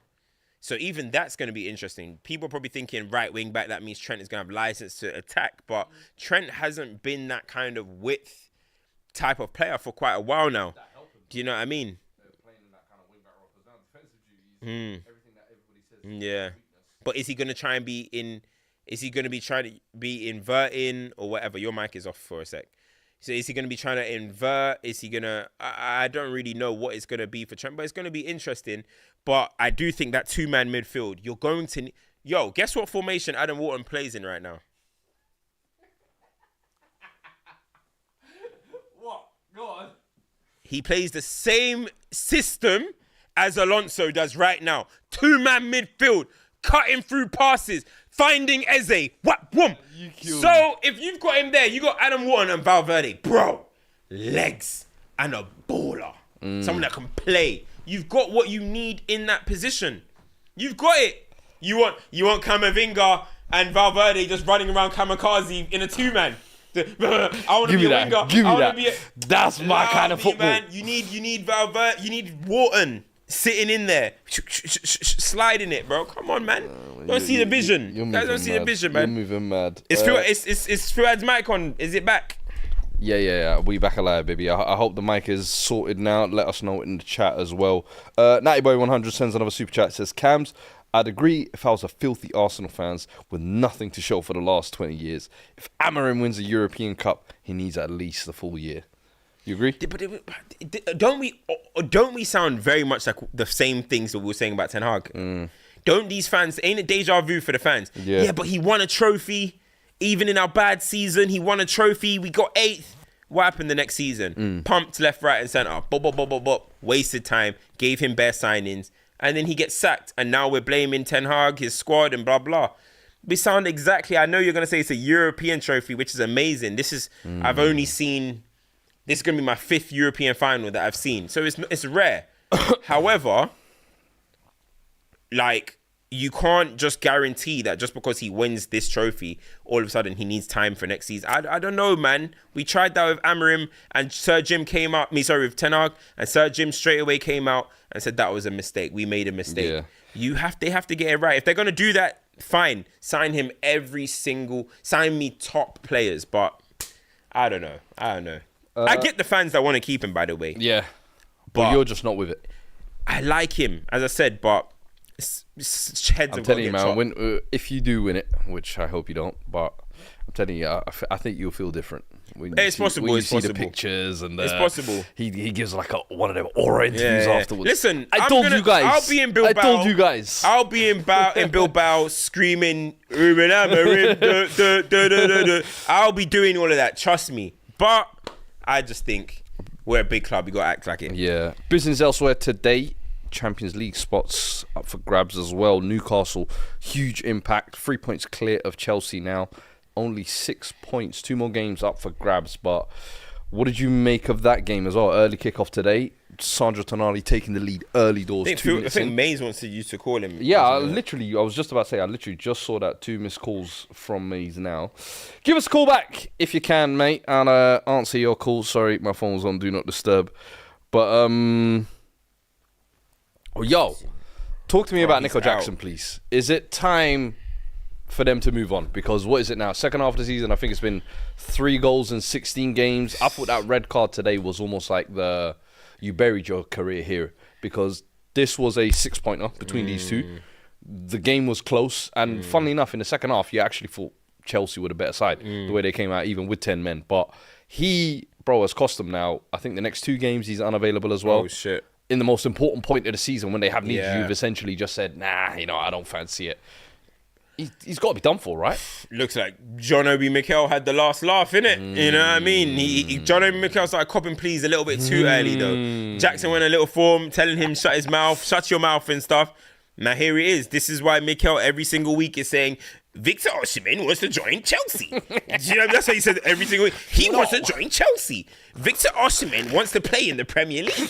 S3: So even that's going to be interesting. People are probably thinking right wing back, that means Trent is going to have license to attack. But Trent hasn't been that kind of width type of player for quite a while now. Do you know what I mean? Yeah. But is he going to try and be in... Is he going to be trying to be inverting or whatever? Your mic is off for a sec. So is he going to be trying to invert? Is he going to... I don't really know what it's going to be for Trent, but it's going to be interesting. But I do think that two-man midfield, you're going to... Yo, guess what formation Adam Wharton plays in right now?
S5: What? Go on.
S3: He plays the same system as Alonso does right now. Two-man midfield, cutting through passes, finding Eze. What? Boom. So if you've got him there, you got Adam Wharton and Valverde. Bro, legs and a baller. Someone that can play. You've got what you need in that position. You've got it. You want Camavinga and Valverde just running around kamikaze in a two-man. I want to be a winger.
S2: Give me that. That's my kind of football.
S3: Man. You need Valverde. You need Wharton sitting in there, sliding it, bro. Come on, man. Don't see the vision. You guys don't see the vision, man.
S2: You're moving mad.
S3: It's Fuad's mic on. Is it back?
S2: Yeah. We back alive, baby. I hope the mic is sorted now. Let us know in the chat as well. Nattyboy100 sends another super chat. Says, Cams, I'd agree if I was a filthy Arsenal fans with nothing to show for the last 20 years. If Amorim wins a European Cup, he needs at least a full year. You agree?
S3: But don't we sound very much like the same things that we were saying about Ten Hag? Don't these fans, ain't it deja vu for the fans? Yeah, but he won a trophy. Even in our bad season, he won a trophy. We got 8th. What happened the next season? Pumped left, right, and centre. Bop. Wasted time. Gave him bare signings. And then he gets sacked. And now we're blaming Ten Hag, his squad, and blah, blah. We sound exactly... I know you're going to say it's a European trophy, which is amazing. This is... I've only seen... This is going to be my 5th European final that I've seen. So it's rare. However, like... You can't just guarantee that just because he wins this trophy, all of a sudden he needs time for next season. I don't know, man. We tried that with Amorim and Sir Jim came out. With Ten Hag, and Sir Jim straight away came out and said that was a mistake. We made a mistake. Yeah. They have to get it right. If they're gonna do that, fine. Sign him sign me top players. But I don't know. I get the fans that want to keep him, by the way.
S2: Yeah, but you're just not with it.
S3: I like him, as I said, but.
S2: I'm telling you, man, if you do win it, which I hope you don't, but I'm telling you, I think you'll feel different.
S3: It's possible.
S2: When you see the pictures and
S3: it's possible.
S2: He gives like one of them aura interviews afterwards.
S3: Listen,
S2: I told you guys.
S3: I'll be in Bilbao.
S2: I told you guys.
S3: I'll be in Bilbao screaming. I'll be doing all of that. Trust me. But I just think we're a big club. We got to act like it.
S2: Yeah. Business elsewhere today. Champions League spots up for grabs as well. Newcastle, huge impact. 3 points clear of Chelsea now. Only 6 points. 2 more games up for grabs. But what did you make of that game as well? Early kickoff today. Sandro Tonali taking the lead early doors.
S3: I think Mays wants you to call him.
S2: Yeah, I was just about to say, I literally just saw that 2 missed calls from Mays now. Give us a call back if you can, mate. And answer your call. Sorry, my phone was on Do Not Disturb. But, yo, talk to me about Nico Jackson, please. Is it time for them to move on? Because what is it now? Second half of the season, I think it's been 3 goals in 16 games. I thought that red card today was almost like you buried your career here, because this was a 6-pointer between these two. The game was close, and funnily enough, in the second half, you actually thought Chelsea were the better side, the way they came out, even with 10 men. But has cost them now. I think the next 2 games, he's unavailable as well.
S3: Oh, shit.
S2: In the most important point of the season, when they have needed you've essentially just said, nah, I don't fancy it. He's got to be done for, right?
S3: Looks like John Obi Mikel had the last laugh, innit? You know what I mean? John Obi Mikel started copping pleas a little bit too early, though. Jackson went a little form, telling him shut your mouth and stuff. Now here it is. This is why Mikel every single week is saying, Victor Osimhen wants to join Chelsea. You know, that's what he says every single week. He wants to join Chelsea. Victor Osimhen wants to play in the Premier League.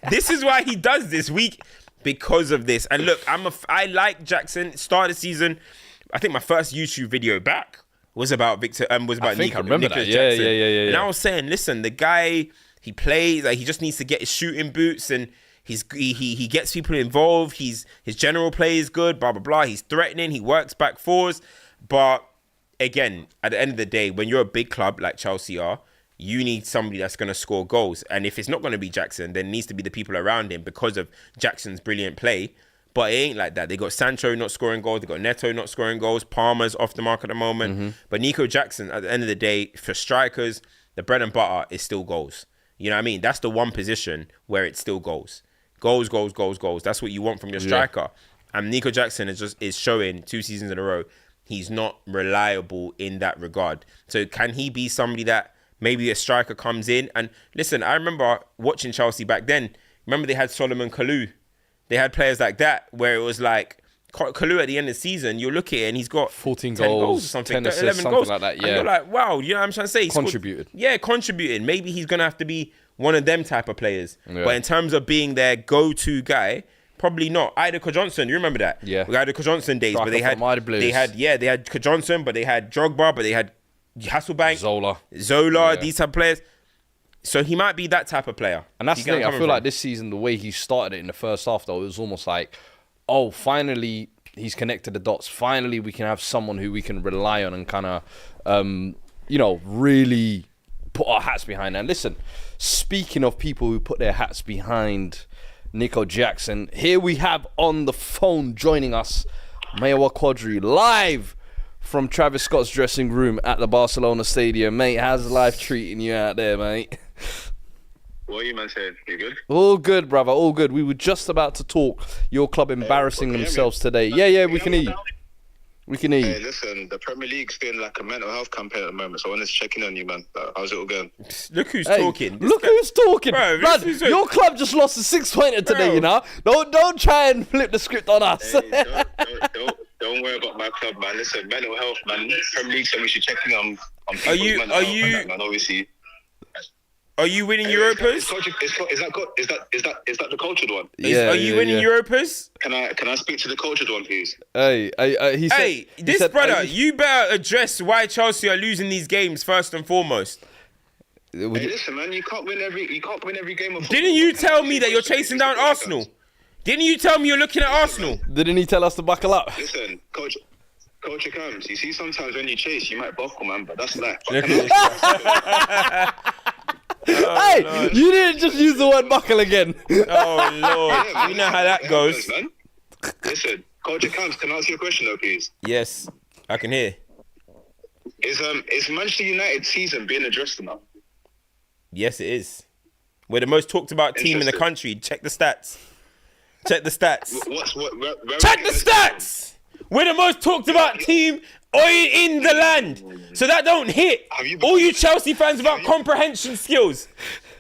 S3: This is why he does this week, because of this. And look, I like Jackson. Start of the season I think my first YouTube video back was about
S2: I remember
S3: Nico
S2: that.
S3: Jackson.
S2: Yeah.
S3: And I was saying, listen, the guy, he plays, like, he just needs to get his shooting boots, and he gets people involved. His general play is good, blah, blah, blah. He's threatening. He works back fours. But again, at the end of the day, when you're a big club like Chelsea are, you need somebody that's going to score goals. And if it's not going to be Jackson, then it needs to be the people around him because of Jackson's brilliant play. But it ain't like that. They got Sancho not scoring goals. They got Neto not scoring goals. Palmer's off the mark at the moment. But Nico Jackson, at the end of the day, for strikers, the bread and butter is still goals. You know what I mean? That's the one position where it's still goals. Goals. That's what you want from your striker. And Nico Jackson is showing 2 seasons in a row he's not reliable in that regard. So can he be somebody that maybe a striker comes in? And listen, I remember watching Chelsea back then. Remember they had Solomon Kalou. They had players like that where it was like Kalou at the end of the season, you look at it and he's got
S2: 14
S3: 10
S2: goals
S3: or something,
S2: 10 assists,
S3: 11
S2: something
S3: goals.
S2: like that,
S3: And
S2: yeah.
S3: you're like, wow, you know what I'm trying to say? He
S2: Contributed.
S3: contributing. Maybe he's going to have to be one of them type of players.
S2: Yeah.
S3: But in terms of being their go-to guy, probably not. Ida Johnson, you remember that?
S2: Yeah.
S3: We had the Johnson days, but
S2: Striker
S3: they had
S2: from Mighty Blues.
S3: they had Johnson, but they had Drogba, but they had Hasselbank,
S2: Zola.
S3: Zola,
S2: Yeah.
S3: these type of players. So he might be that type of player.
S2: And that's
S3: You
S2: the
S3: get
S2: thing.
S3: where
S2: I
S3: I'm
S2: feel
S3: coming
S2: like
S3: from.
S2: this season, the way he started it in the first half, though, it was almost like, oh, finally he's connected the dots. Finally, we can have someone who we can rely on and kind of, really put our hats behind. And listen, speaking of people who put their hats behind Nico Jackson, here we have on the phone joining us, Mayo Quadri, live from Travis Scott's dressing room at the Barcelona Stadium. Mate, how's life treating you out there, mate?
S6: What are you, man, saying? You good?
S2: All good, brother, all good. We were just about to talk your club embarrassing themselves today. Yeah, we can hear you. We can hear
S6: Hey,
S2: you.
S6: listen, the Premier League's doing like a mental health campaign at the moment, so I wanted to check in on you, man. How's it all going?
S3: Look who's
S2: Hey,
S3: talking.
S2: look who's talking.
S3: Bro,
S2: Man,
S3: this is
S2: your club just lost a 6-pointer today,
S3: Bro.
S2: you know? Don't try and flip the script on us.
S6: Hey, don't worry about my club, man. Listen, mental health, man. Premier League said we should check in on people's mental health and that, man. Obviously.
S3: Are you winning
S6: Hey,
S3: Europas?
S6: Is that the cultured one?
S3: Are you winning Europas?
S6: Can I speak to the cultured one, please?
S2: Hey, he said...
S3: Hey,
S2: he
S3: this
S2: said,
S3: brother, you better address why Chelsea are losing these games first and foremost.
S6: Hey, listen, man. You can't win every game of football.
S3: Didn't you tell me that you're chasing down Arsenal? Didn't you tell me you're looking at Arsenal?
S2: Didn't he tell us to buckle up?
S6: Listen, Culture comes. You see, sometimes when you chase, you might buckle, man, but that's life.
S2: Hey,
S3: Lord.
S2: you didn't just use the word buckle again.
S3: Oh, Lord. You know how that goes.
S6: Man. Listen, Culture comes. Can I ask you a question, though, please?
S3: Yes, I can hear.
S6: Is Manchester United season being addressed enough?
S3: Yes, it is. We're the most talked about team in the
S6: Interesting.
S3: country. Check the stats. Check the stats.
S6: Where
S3: Check the stats. We're the most talked about team in the land. So that don't hit. All you Chelsea fans without comprehension skills.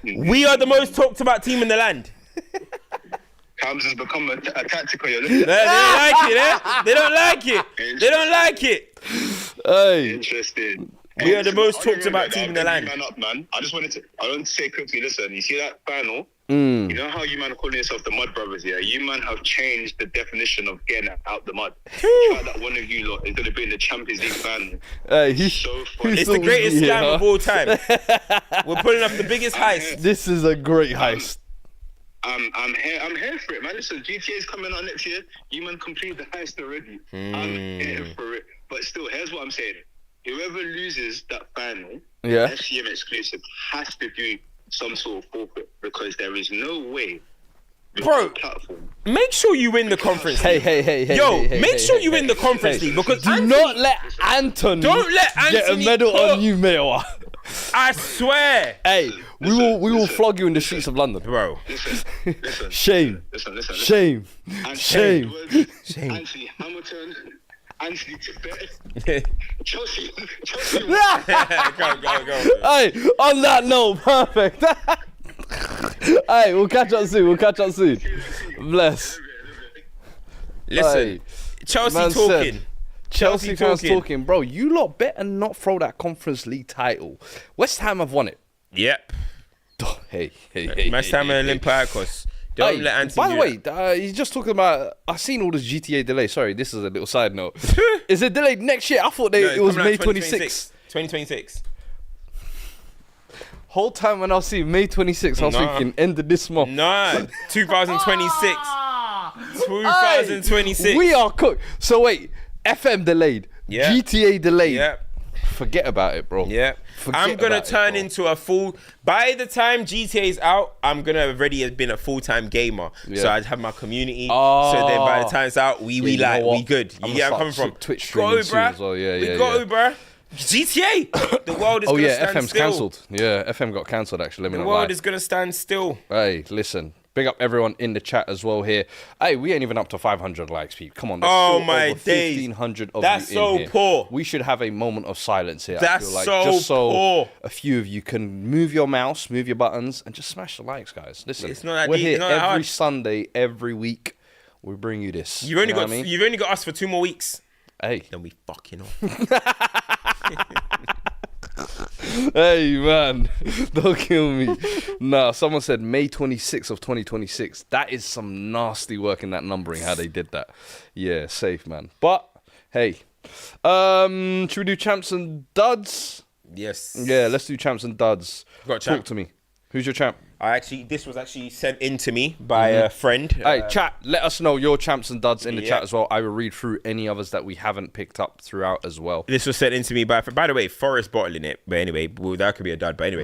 S3: We are the most talked about team in the land.
S6: Cams has become a tactical. You're
S3: They
S6: looking
S3: don't like it, eh? They don't like it. They don't like it.
S2: Hey,
S6: interesting.
S3: We are the most
S6: I
S3: talked
S6: remember
S3: about
S6: that.
S3: team in the
S6: I'll
S3: land.
S6: big you man up, man. I want to say quickly, listen, you see that final? You know how you man are calling yourself the Mud Brothers, yeah? You man have changed the definition of getting out the mud. Try that one of you lot is going to be in the Champions League final.
S2: hey, he,
S6: So funny.
S3: It's the greatest
S2: Yeah.
S3: scam of all time. We're pulling off the biggest heist.
S2: This is a great heist.
S6: I'm here for it, man. Listen, GTA is coming out next year. You man completed the heist already. I'm here for it. But still, here's what I'm saying. Whoever loses that final,
S2: Yeah.
S6: FCM exclusive, has to do some sort of forfeit because there is no way. with
S3: Bro,
S6: the platform.
S3: Make sure you win the conference
S2: Hey,
S3: league.
S2: hey.
S3: Yo,
S2: hey,
S3: make
S2: hey,
S3: sure
S2: hey,
S3: you
S2: hey,
S3: win the conference
S2: hey.
S3: league because
S2: Do
S3: Anthony,
S2: not let Anthony
S3: Don't let
S2: get a
S3: Anthony
S2: medal
S3: put-
S2: on you, Mayo.
S3: I swear.
S2: Hey, we will flog you in the streets of London.
S3: Bro.
S6: Listen.
S2: Shame.
S6: Listen.
S2: Shame.
S6: Anthony
S2: Shame.
S6: Edwards,
S3: Shame.
S6: Anthony Hamilton, Anthony Tibet, Chelsea.
S3: Go.
S2: Hey, on that note, perfect. Hey, we'll catch up soon. Bless.
S3: Listen,
S2: Hey,
S3: Chelsea
S2: man
S3: talking.
S2: said- Chelsea fans talking. Bro, you lot better not throw that Conference League title. West Ham have won it.
S3: Yep.
S2: Hey.
S3: West Ham and Olympiacos. Don't let Anthony
S2: By the
S3: do
S2: way,
S3: that.
S2: he's just talking about. I've seen all this GTA delay. Sorry, this is a little side note. Is it delayed next year? I thought
S3: No,
S2: it was
S3: coming
S2: May
S3: out
S2: 26th.
S3: 2026.
S2: Whole time when I was seeing May 26th, I was thinking end of this month.
S3: No, 2026. 2026.
S2: We are cooked. So wait, FM delayed.
S3: Yeah.
S2: GTA delayed.
S3: Yeah.
S2: Forget about it, bro.
S3: Yeah.
S2: Forget
S3: I'm going to
S2: about it,
S3: turn
S2: bro.
S3: into a full... By the time GTA is out, I'm going to already have been a full-time gamer.
S2: Yeah.
S3: So I'd have my community.
S2: Oh.
S3: So then by the time it's out, we
S2: you know
S3: like,
S2: what?
S3: we good.
S2: I'm
S3: You get where
S2: gonna
S3: I'm coming
S2: start
S3: from?
S2: Twitch streaming soon as well. Yeah,
S3: We
S2: yeah,
S3: go,
S2: yeah.
S3: bruh. GTA. The world is
S2: Oh
S3: going to
S2: yeah,
S3: stand
S2: FM's
S3: still.
S2: cancelled. Yeah, FM got cancelled actually. Let me
S3: The
S2: not lie.
S3: world is going to stand still.
S2: Hey, listen. Big up everyone in the chat as well here. Hey, we ain't even up to 500 likes, people. Come on, there's
S3: Oh
S2: still
S3: my
S2: over
S3: days.
S2: 1,500 of
S3: That's
S2: you in
S3: so
S2: here.
S3: poor.
S2: We should have a moment of silence here.
S3: That's
S2: I feel like,
S3: so
S2: just so
S3: poor.
S2: a few of you can move your mouse, move your buttons, and just smash the likes, guys. Listen,
S3: It's not that
S2: we're
S3: deep,
S2: here
S3: it's not that
S2: every
S3: hard.
S2: Sunday, every week. We bring you this.
S3: You've only
S2: You know
S3: got
S2: what I mean?
S3: you've only got us for 2 more weeks.
S2: Hey,
S3: Then we fucking off.
S2: hey, man, don't kill me. Nah, someone said May 26th of 2026. That is some nasty work in that numbering, how they did that. Yeah, safe, man. But, hey, should we do champs and duds?
S3: Yes.
S2: Yeah, let's do champs and duds.
S3: Got a
S2: Talk
S3: champ.
S2: to me. Who's your champ?
S3: This was actually sent in to me by a friend.
S2: Hey, chat, let us know your champs and duds in the
S3: yeah.
S2: chat as well. I will read through any others that we haven't picked up throughout as well.
S3: This was sent in to me by the way, Forest bottling it. But anyway, well, that could be a dud. But anyway,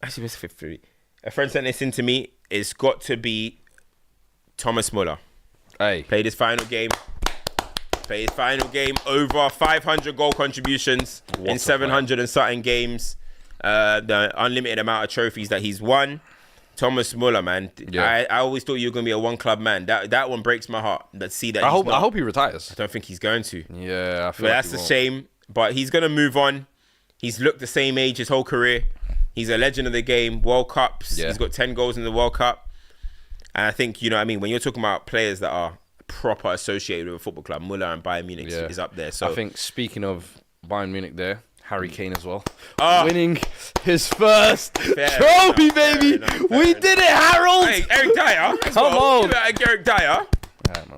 S3: actually, what's the 53? A friend sent this in to me. It's got to be Thomas Muller.
S2: Hey,
S3: Played his final game. Over 500 goal contributions in 700 and something games. The unlimited amount of trophies that he's won. Thomas Muller, man.
S2: Yeah.
S3: I always thought you were gonna be a one club man. That one breaks my heart. To see that
S2: I
S3: he's not.
S2: hope he retires.
S3: I don't think he's going to.
S2: Yeah, I feel
S3: But
S2: like
S3: that's
S2: he
S3: a
S2: won't.
S3: shame. But he's gonna move on. He's looked the same age his whole career. He's a legend of the game. World Cups.
S2: Yeah.
S3: He's got 10 goals in the World Cup. And I think, you know what I mean, when you're talking about players that are proper associated with a football club, Muller and Bayern Munich
S2: Yeah.
S3: is up there. So
S2: I think speaking of Bayern Munich there, Harry Kane as well.
S3: Oh.
S2: Winning his first
S3: Fair
S2: trophy,
S3: enough,
S2: baby.
S3: fair enough.
S2: We did it, Harold.
S3: hey, Eric Dyer.
S2: Come on.
S3: Give it to Eric Dyer.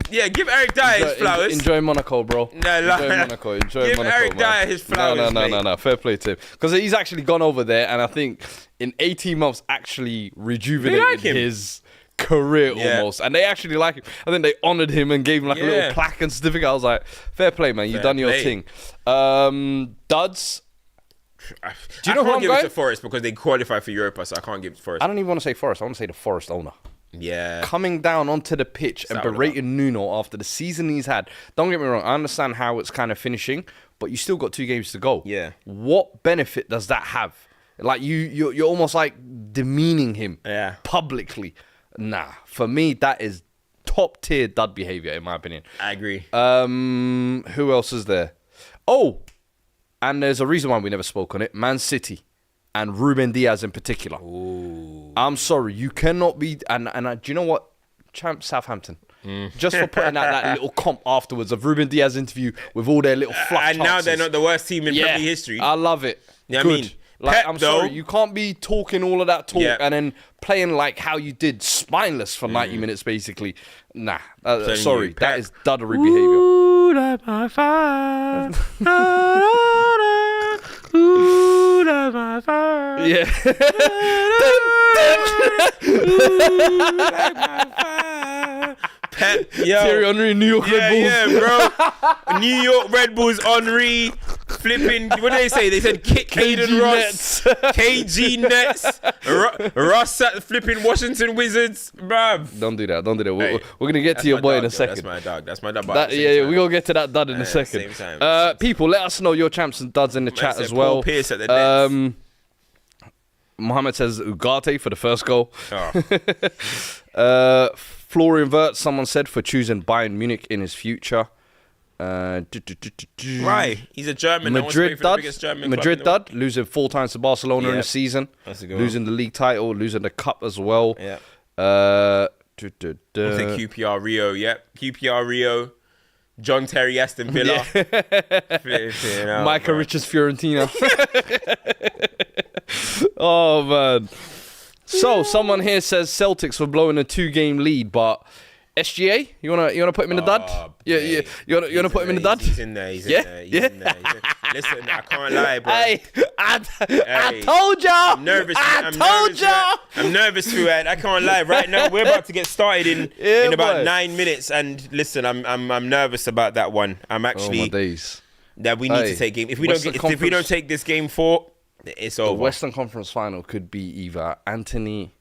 S3: Yeah, give Eric Dyer his flowers.
S2: Enjoy Monaco, bro.
S3: No,
S2: Enjoy Monaco. Enjoy
S3: give
S2: Monaco,
S3: Eric
S2: man.
S3: Dyer his flowers, mate.
S2: No. Fair play to him. Because he's actually gone over there, and I think in 18 months actually rejuvenated
S3: like him.
S2: his career
S3: Yeah.
S2: almost. And they actually like him. I think they honoured him and gave him like a
S3: Yeah.
S2: little plaque and certificate. I was like, fair play, man. You've
S3: Fair
S2: done your
S3: play.
S2: thing. Duds.
S3: Do
S2: you know
S3: I
S2: who I'm
S3: can't give it
S2: going?
S3: to Forest because they qualify for Europa, so I can't give it to Forest.
S2: I don't even want to say Forest. I want to say the Forest owner.
S3: Yeah.
S2: Coming down onto the pitch and
S3: that what
S2: berating Nuno after the season he's had. Don't get me wrong, I understand how it's kind of finishing, but you still got 2 games to go.
S3: Yeah.
S2: What benefit does that have? Like you're almost like demeaning him
S3: Yeah.
S2: publicly. Nah, for me that is top tier dud behavior in my opinion.
S3: I agree.
S2: Who else is there? Oh, and there's a reason why we never spoke on it. Man City and Ruben Diaz in particular. Ooh. I'm sorry, you cannot be. And do you know what? Champ Southampton. Just for putting out that little comp afterwards of Ruben Diaz interview with all their little fluff
S3: and now they're
S2: chances.
S3: not the worst team in Premier League history.
S2: I love it.
S3: Yeah, I
S2: Good.
S3: mean,
S2: Like,
S3: Pep,
S2: I'm sorry,
S3: though-
S2: you can't be talking all of that talk
S3: Yeah.
S2: and then playing like how you did, spineless for 90 minutes basically. Nah,
S3: Telling
S2: sorry,
S3: you,
S2: that
S3: Pep-
S2: is duddery behaviour. Yeah.
S3: Pep, yo.
S2: Thierry Henry, New York Red Bulls.
S3: Yeah, bro. New York Red Bulls, Henry, flipping. What did they say? They said Caden Ross, KG Nets, Ross at flipping Washington Wizards, bruv.
S2: Don't do that. Don't do that.
S3: Hey,
S2: We're gonna get
S3: That's
S2: to your
S3: my
S2: boy
S3: dog,
S2: in a
S3: yo.
S2: second.
S3: That's my dog. That's my dog. but
S2: That,
S3: at the same
S2: yeah,
S3: time-
S2: we're gonna get to that dud in a second.
S3: same time.
S2: People, let us know your champs and duds in the chat
S3: said
S2: as well.
S3: Paul Pierce at the Nets.
S2: Mohammed says Ugarte for the first goal.
S3: Oh.
S2: Florian Wirtz, someone said, for choosing Bayern Munich in his future.
S3: Right, he's a German. No one's
S2: Madrid
S3: played for the
S2: dud.
S3: biggest German
S2: Madrid
S3: club in
S2: dud, losing 4 times to Barcelona in
S3: Yep.
S2: a season.
S3: That's a good
S2: losing the league title, losing the cup as well.
S3: the world.
S2: Uh,
S3: Yeah. I think QPR Rio. Yep. QPR Rio. John Terry Aston Villa. Flipping out,
S2: Micah
S3: bro.
S2: Richards Fiorentina. Oh man. So someone here says Celtics were blowing a 2-game lead, but SGA, you wanna put him in the dud? You wanna put him in the dud?
S3: He's in there. He's in there. Listen, I can't lie, bro.
S2: Hey, I told y'all.
S3: I'm nervous.
S2: I'm
S3: nervous, Fuad. I can't lie. Right now, we're about to get started in about
S2: boy.
S3: 9 minutes, and listen, I'm nervous about that one. I'm actually
S2: Oh my days.
S3: that we need to take game. If we
S2: Western
S3: don't
S2: Conference-
S3: take this game 4, it's
S2: The
S3: over.
S2: Western Conference Final could be either Anthony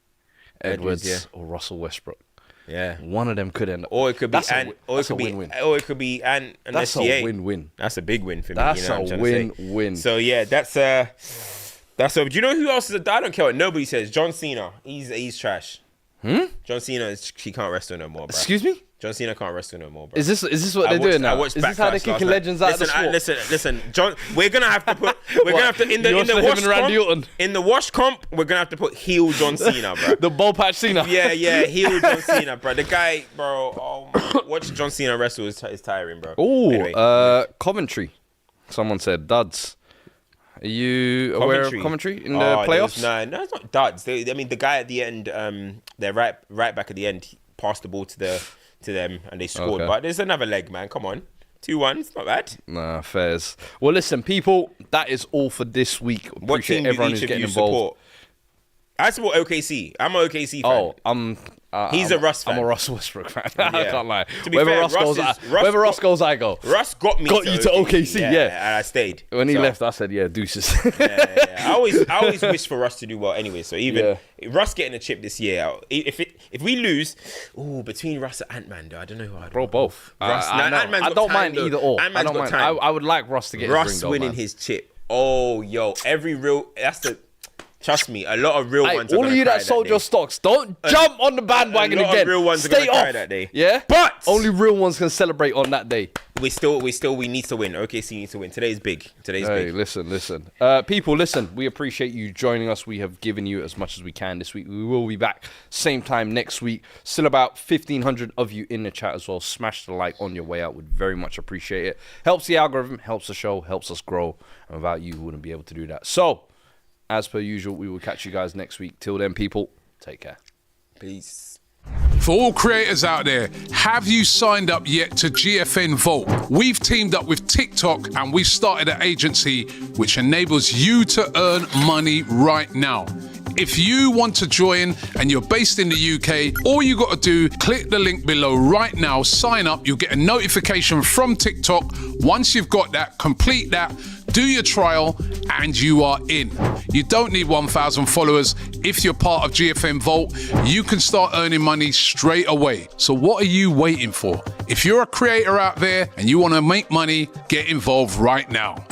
S2: Edwards
S3: yeah.
S2: or Russell Westbrook.
S3: Yeah.
S2: One of them could end up.
S3: Or it could be
S2: That's a win-win.
S3: or it could be an
S2: That's
S3: SGA.
S2: a win-win.
S3: That's a big win for me.
S2: That's
S3: you know what
S2: a
S3: I'm trying to say?
S2: win-win.
S3: So yeah, that's do you know who else is I don't care what nobody says. John Cena. He's trash. John Cena he can't wrestle no more, bro.
S2: Excuse me?
S3: John Cena can't wrestle no more, bro.
S2: Is this what they're doing now? Is this how they're kicking legends out of the sport?
S3: Listen, John. We're gonna have to put. We're gonna have to in the wash
S2: him and Randy Orton?
S3: comp. In the wash comp, we're gonna have to put heel John Cena, bro.
S2: The ball patch Cena.
S3: Yeah, heel John Cena, bro. The guy, bro. Watch John Cena wrestle is tiring, bro.
S2: Oh,
S3: Anyway.
S2: Coventry. Someone said duds. Are you aware of Coventry in the playoffs?
S3: No, it's not duds. The guy at the end, they're right back at the end, he passed the ball to them and they scored.
S2: Okay.
S3: But there's another leg, man. Come on. 2-1, it's not bad.
S2: Nah, fairs. Well, listen, people, that is all for this week.
S3: What
S2: Appreciate
S3: team do
S2: everyone
S3: each
S2: who's
S3: of
S2: getting
S3: you
S2: involved.
S3: support? I support OKC. I'm an OKC fan.
S2: Oh,
S3: He's a Russ fan.
S2: I'm a Russell Westbrook fan. I
S3: Yeah.
S2: can't lie.
S3: To be
S2: Wherever
S3: fair,
S2: Russ goes, I go.
S3: Russ got me
S2: Got you to OKC, yeah.
S3: And I stayed.
S2: When he
S3: So,
S2: left, I said, yeah, deuces.
S3: yeah. I always wish for Russ to do well anyway. So even Russ getting a chip this year, if we lose, between Russ and Ant-Man, though, I don't know who I'd
S2: Bro, both.
S3: Russ,
S2: I don't mind either or. I
S3: Ant-Man's
S2: don't
S3: got
S2: mind.
S3: time.
S2: I would like Russ to get
S3: Russ
S2: his ring, though,
S3: winning
S2: man.
S3: his chip. Oh, yo, trust me, a lot of real ones are
S2: all
S3: gonna
S2: of you
S3: cry
S2: that sold
S3: day.
S2: your stocks, don't jump on the bandwagon
S3: a lot
S2: again.
S3: of real ones are
S2: Stay
S3: gonna cry
S2: off
S3: that day.
S2: Yeah,
S3: But
S2: only real ones can celebrate on that day.
S3: we need to win. OKC needs to win. Today's big.
S2: Hey, listen. People, listen, we appreciate you joining us. We have given you as much as we can this week. We will be back same time next week. Still about 1,500 of you in the chat as well. Smash the like on your way out. Would very much appreciate it. Helps the algorithm, helps the show, helps us grow. And without you, we wouldn't be able to do that. So, as per usual, we will catch you guys next week. Till then, people, take care.
S3: Peace.
S4: For all creators out there, have you signed up yet to GFN Vault? We've teamed up with TikTok and we've started an agency which enables you to earn money right now. If you want to join and you're based in the UK, all you got to do, click the link below right now, sign up, you'll get a notification from TikTok. Once you've got that, complete that, do your trial, and you are in. You don't need 1,000 followers. If you're part of GFM Vault, you can start earning money straight away. So what are you waiting for? If you're a creator out there and you want to make money, get involved right now.